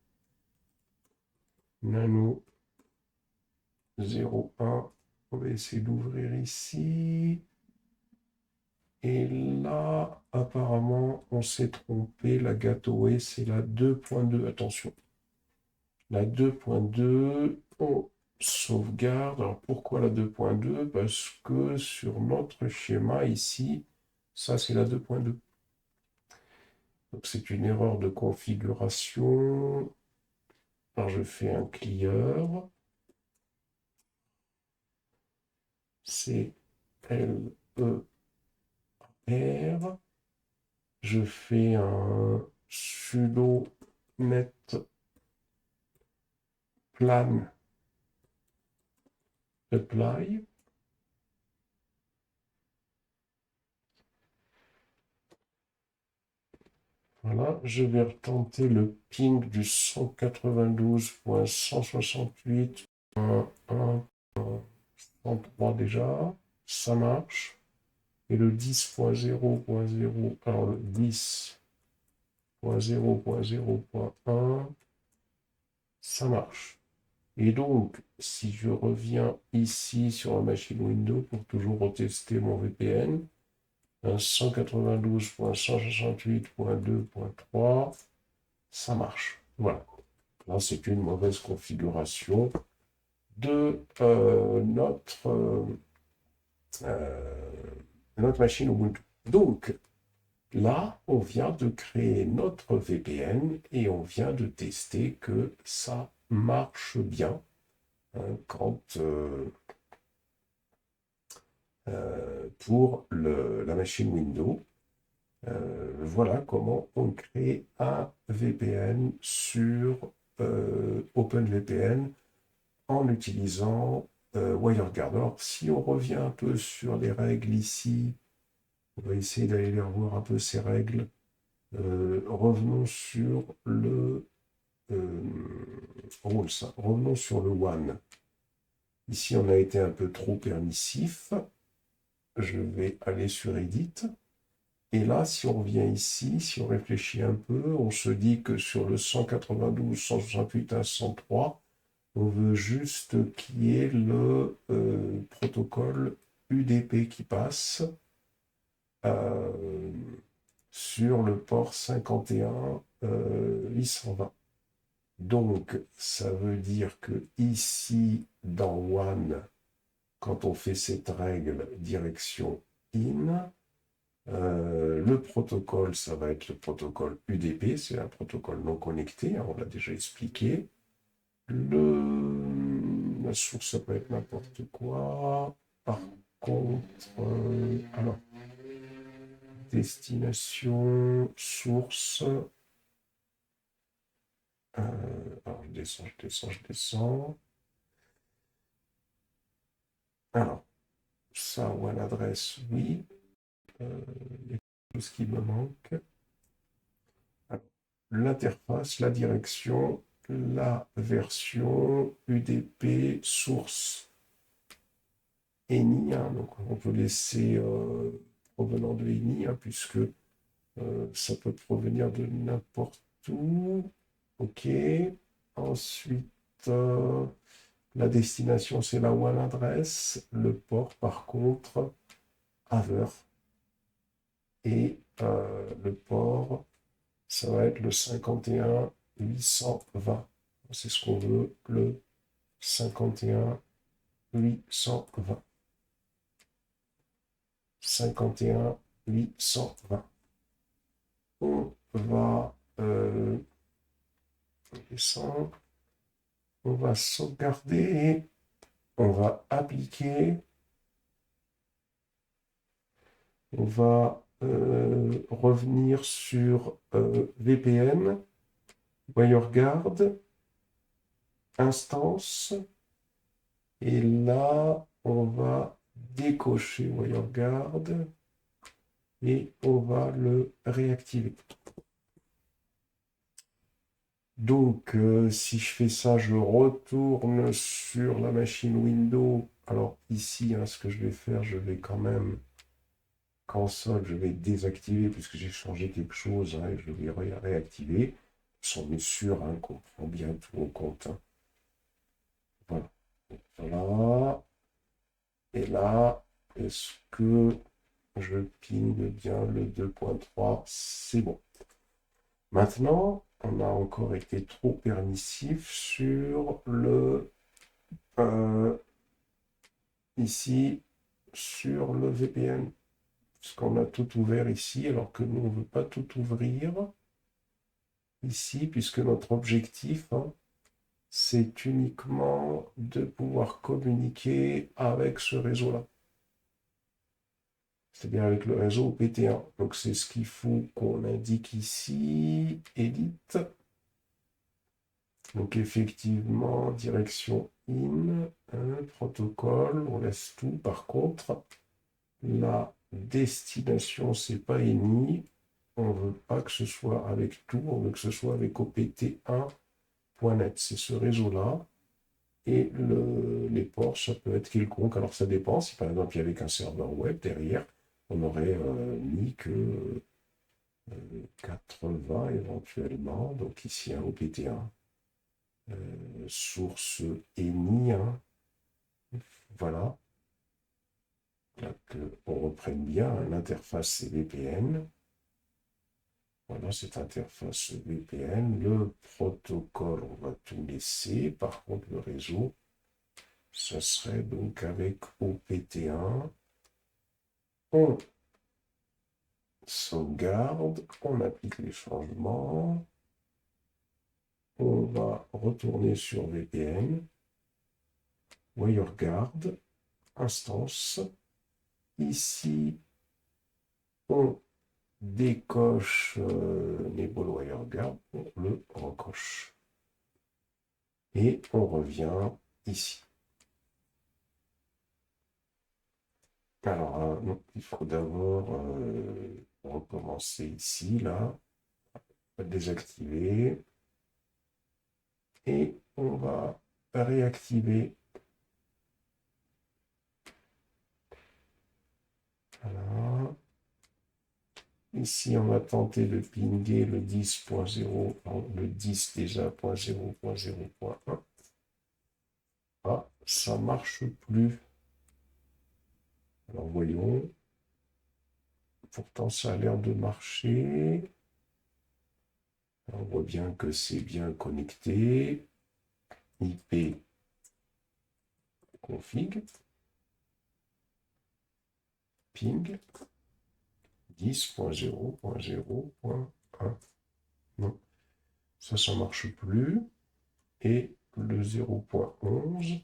nano 01. On va essayer d'ouvrir ici. Et là, apparemment, on s'est trompé. La gateway, c'est la 2.2. Attention. La 2.2, on sauvegarde. Alors, pourquoi la 2.2? Parce que sur notre schéma ici, ça, c'est la 2.2. Donc, c'est une erreur de configuration. Alors, je fais un clear. C, L, E, R. Je fais un sudo net plan apply. Voilà, je vais retenter le ping du 192.168.1.1.3 déjà. Ça marche. Et le 10.0.0, alors le 10.0.0.1, ça marche. Et donc, si je reviens ici sur la machine Windows pour toujours retester mon VPN, 192.168.2.3, ça marche. Voilà. Là, c'est une mauvaise configuration de notre machine Ubuntu. Donc, là, on vient de créer notre VPN et on vient de tester que ça marche bien quand pour la machine Windows. Voilà comment on crée un VPN sur OpenVPN en utilisant WireGuard. Alors, si on revient un peu sur les règles ici, on va essayer d'aller les revoir un peu ces règles. Revenons sur le revenons sur le one. Ici, on a été un peu trop permissif. Je vais aller sur Edit. Et là, si on revient ici, si on réfléchit un peu, on se dit que sur le 192.168.1.103, on veut juste qu'il y ait le protocole UDP qui passe sur le port 51.820. Donc, ça veut dire que ici, dans One, quand on fait cette règle direction in, le protocole, ça va être le protocole UDP, c'est un protocole non connecté, hein, on l'a déjà expliqué. La source, ça peut être n'importe quoi. Par contre, alors, destination, source. Alors, je descends. Alors, ça, ou à l'adresse, oui. Il y a quelque chose qui me manque. L'interface, la direction, la version, UDP, source. ENI, hein, donc on peut laisser provenant de ENI, hein, puisque ça peut provenir de n'importe où. OK. Ensuite, la destination, c'est la one adresse. Le port, par contre, Haver. Et le port, ça va être le 51.820. C'est ce qu'on veut, le 51.820. 51.820. On va descendre. On va sauvegarder. On va appliquer. On va revenir sur VPN, WireGuard, instance. Et là, on va décocher WireGuard et on va le réactiver. Donc, si je fais ça, je retourne sur la machine Windows. Alors ici, hein, ce que je vais faire, je vais quand même console, je vais désactiver puisque j'ai changé quelque chose hein, et je vais réactiver. On est sûr hein, qu'on prend bien tout en compte. Hein. Voilà. Voilà. Et là, est-ce que je ping bien le 2.3? C'est bon. Maintenant, on a encore été trop permissif sur le ici sur le VPN. Parce qu'on a tout ouvert ici, alors que nous, on ne veut pas tout ouvrir ici, puisque notre objectif, hein, c'est uniquement de pouvoir communiquer avec ce réseau-là. C'est-à-dire avec le réseau PT1. Donc c'est ce qu'il faut qu'on indique ici, Edit. Donc effectivement, direction in, protocole, on laisse tout. Par contre, la destination, c'est pas ENI. On veut pas que ce soit avec tout, on veut que ce soit avec opt1.net. C'est ce réseau-là. Et les ports, ça peut être quelconque. Alors ça dépend. Si par exemple il y avait qu'un serveur web derrière, on aurait mis que 80 éventuellement. Donc ici un opt1. Source ENI. Hein. Voilà. Là, on reprenne bien l'interface CVPN. Voilà cette interface VPN. Le protocole, on va tout laisser. Par contre, le réseau, ça serait donc avec OPT1. On sauvegarde, on applique les changements. On va retourner sur VPN. WireGuard, instance. Ici, on décoche Enable WireGuard, on le recoche. Et on revient ici. Alors, il faut d'abord recommencer ici, là, désactiver. Et on va réactiver. Voilà. Ici, on va tenter de pinguer le 10.0, le 10 déjà, .0.0.1. Ah, ça marche plus. Alors, voyons. Pourtant, ça a l'air de marcher. On voit bien que c'est bien connecté. IP config. Ping. 10.0.0.1. Non, ça ne marche plus. Et le 0.11.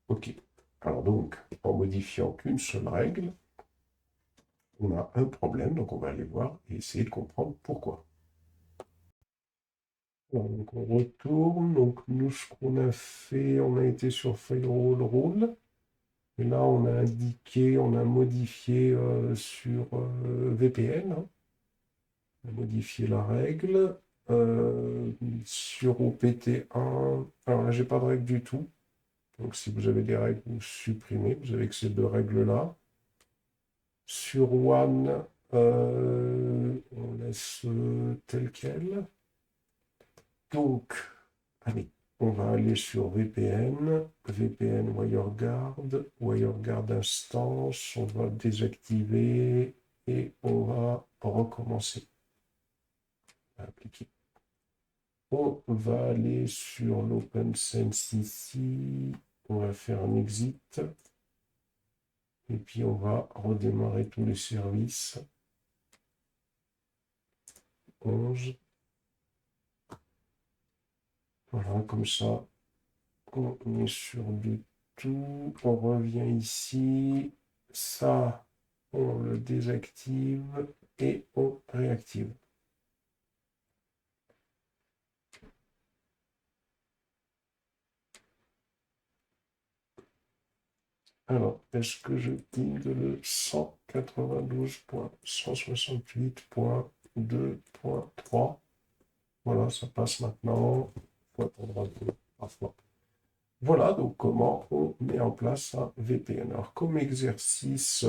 OK. Alors donc, en modifiant qu'une seule règle, on a un problème, donc on va aller voir et essayer de comprendre pourquoi. Alors, donc on retourne, donc nous ce qu'on a fait, on a été sur Firewall Rule, et là on a indiqué, on a modifié sur VPN, hein. On a modifié la règle, sur OPT1, alors là j'ai pas de règle du tout, donc si vous avez des règles, vous supprimez, vous avez que ces deux règles-là. Sur One, on laisse tel quel. Donc, allez, on va aller sur VPN, VPN WireGuard, WireGuard instance, on va désactiver et on va recommencer. Appliquer. On va aller sur l'OpenSense ici, on va faire un exit. Et puis on va redémarrer tous les services. 11. Voilà, comme ça, on est sur du tout. On revient ici. Ça, on le désactive et on réactive. Alors, est-ce que je ping le 192.168.2.3? Voilà, ça passe maintenant. Faut attendre un peu parfois. Voilà donc comment on met en place un VPN. Alors comme exercice,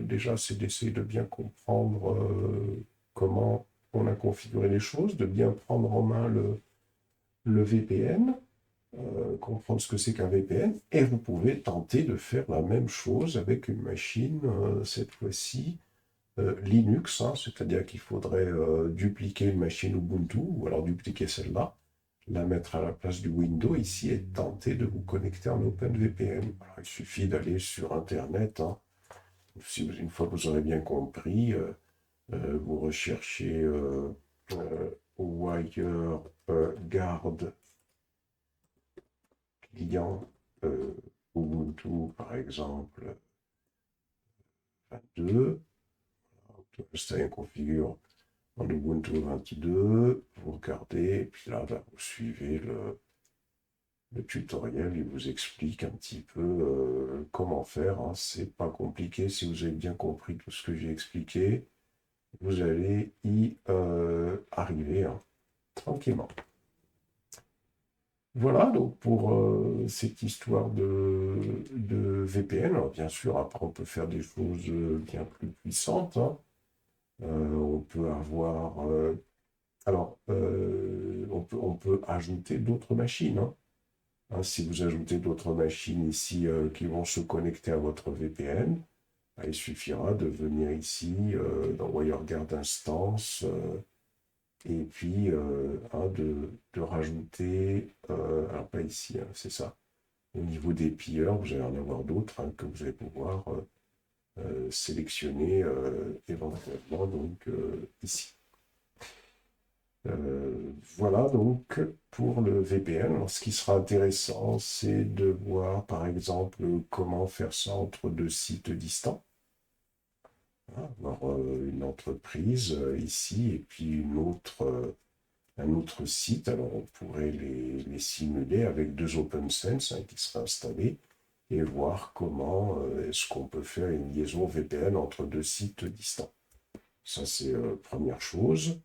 déjà c'est d'essayer de bien comprendre comment on a configuré les choses, de bien prendre en main le VPN, comprendre ce que c'est qu'un VPN, et vous pouvez tenter de faire la même chose avec une machine, cette fois-ci Linux, hein, c'est-à-dire qu'il faudrait dupliquer une machine Ubuntu, ou alors dupliquer celle-là, la mettre à la place du Windows ici et tenter de vous connecter en OpenVPN. Alors, il suffit d'aller sur Internet, hein. Si une fois que vous aurez bien compris, vous recherchez WireGuard client Ubuntu par exemple 22. Ça y configure en Ubuntu 22, vous regardez, et puis là, vous suivez le tutoriel, il vous explique un petit peu comment faire, hein. C'est pas compliqué, si vous avez bien compris tout ce que j'ai expliqué, vous allez y arriver, hein, tranquillement. Voilà donc pour cette histoire de VPN. Alors, bien sûr, après on peut faire des choses bien plus puissantes, hein. On peut avoir on peut ajouter d'autres machines, hein. Hein, si vous ajoutez d'autres machines ici qui vont se connecter à votre VPN, il suffira de venir ici dans WireGuard Instance et puis hein, de rajouter, alors pas ici, hein, c'est ça. Au niveau des pilleurs, vous allez en avoir d'autres hein, que vous allez pouvoir sélectionner éventuellement donc ici. Voilà donc pour le VPN. Alors, ce qui sera intéressant, c'est de voir par exemple comment faire ça entre deux sites distants. Voilà, avoir une entreprise ici et puis un autre site. Alors on pourrait les simuler avec deux OpenSense hein, qui seraient installés et voir comment est-ce qu'on peut faire une liaison VPN entre deux sites distants. Ça c'est première chose.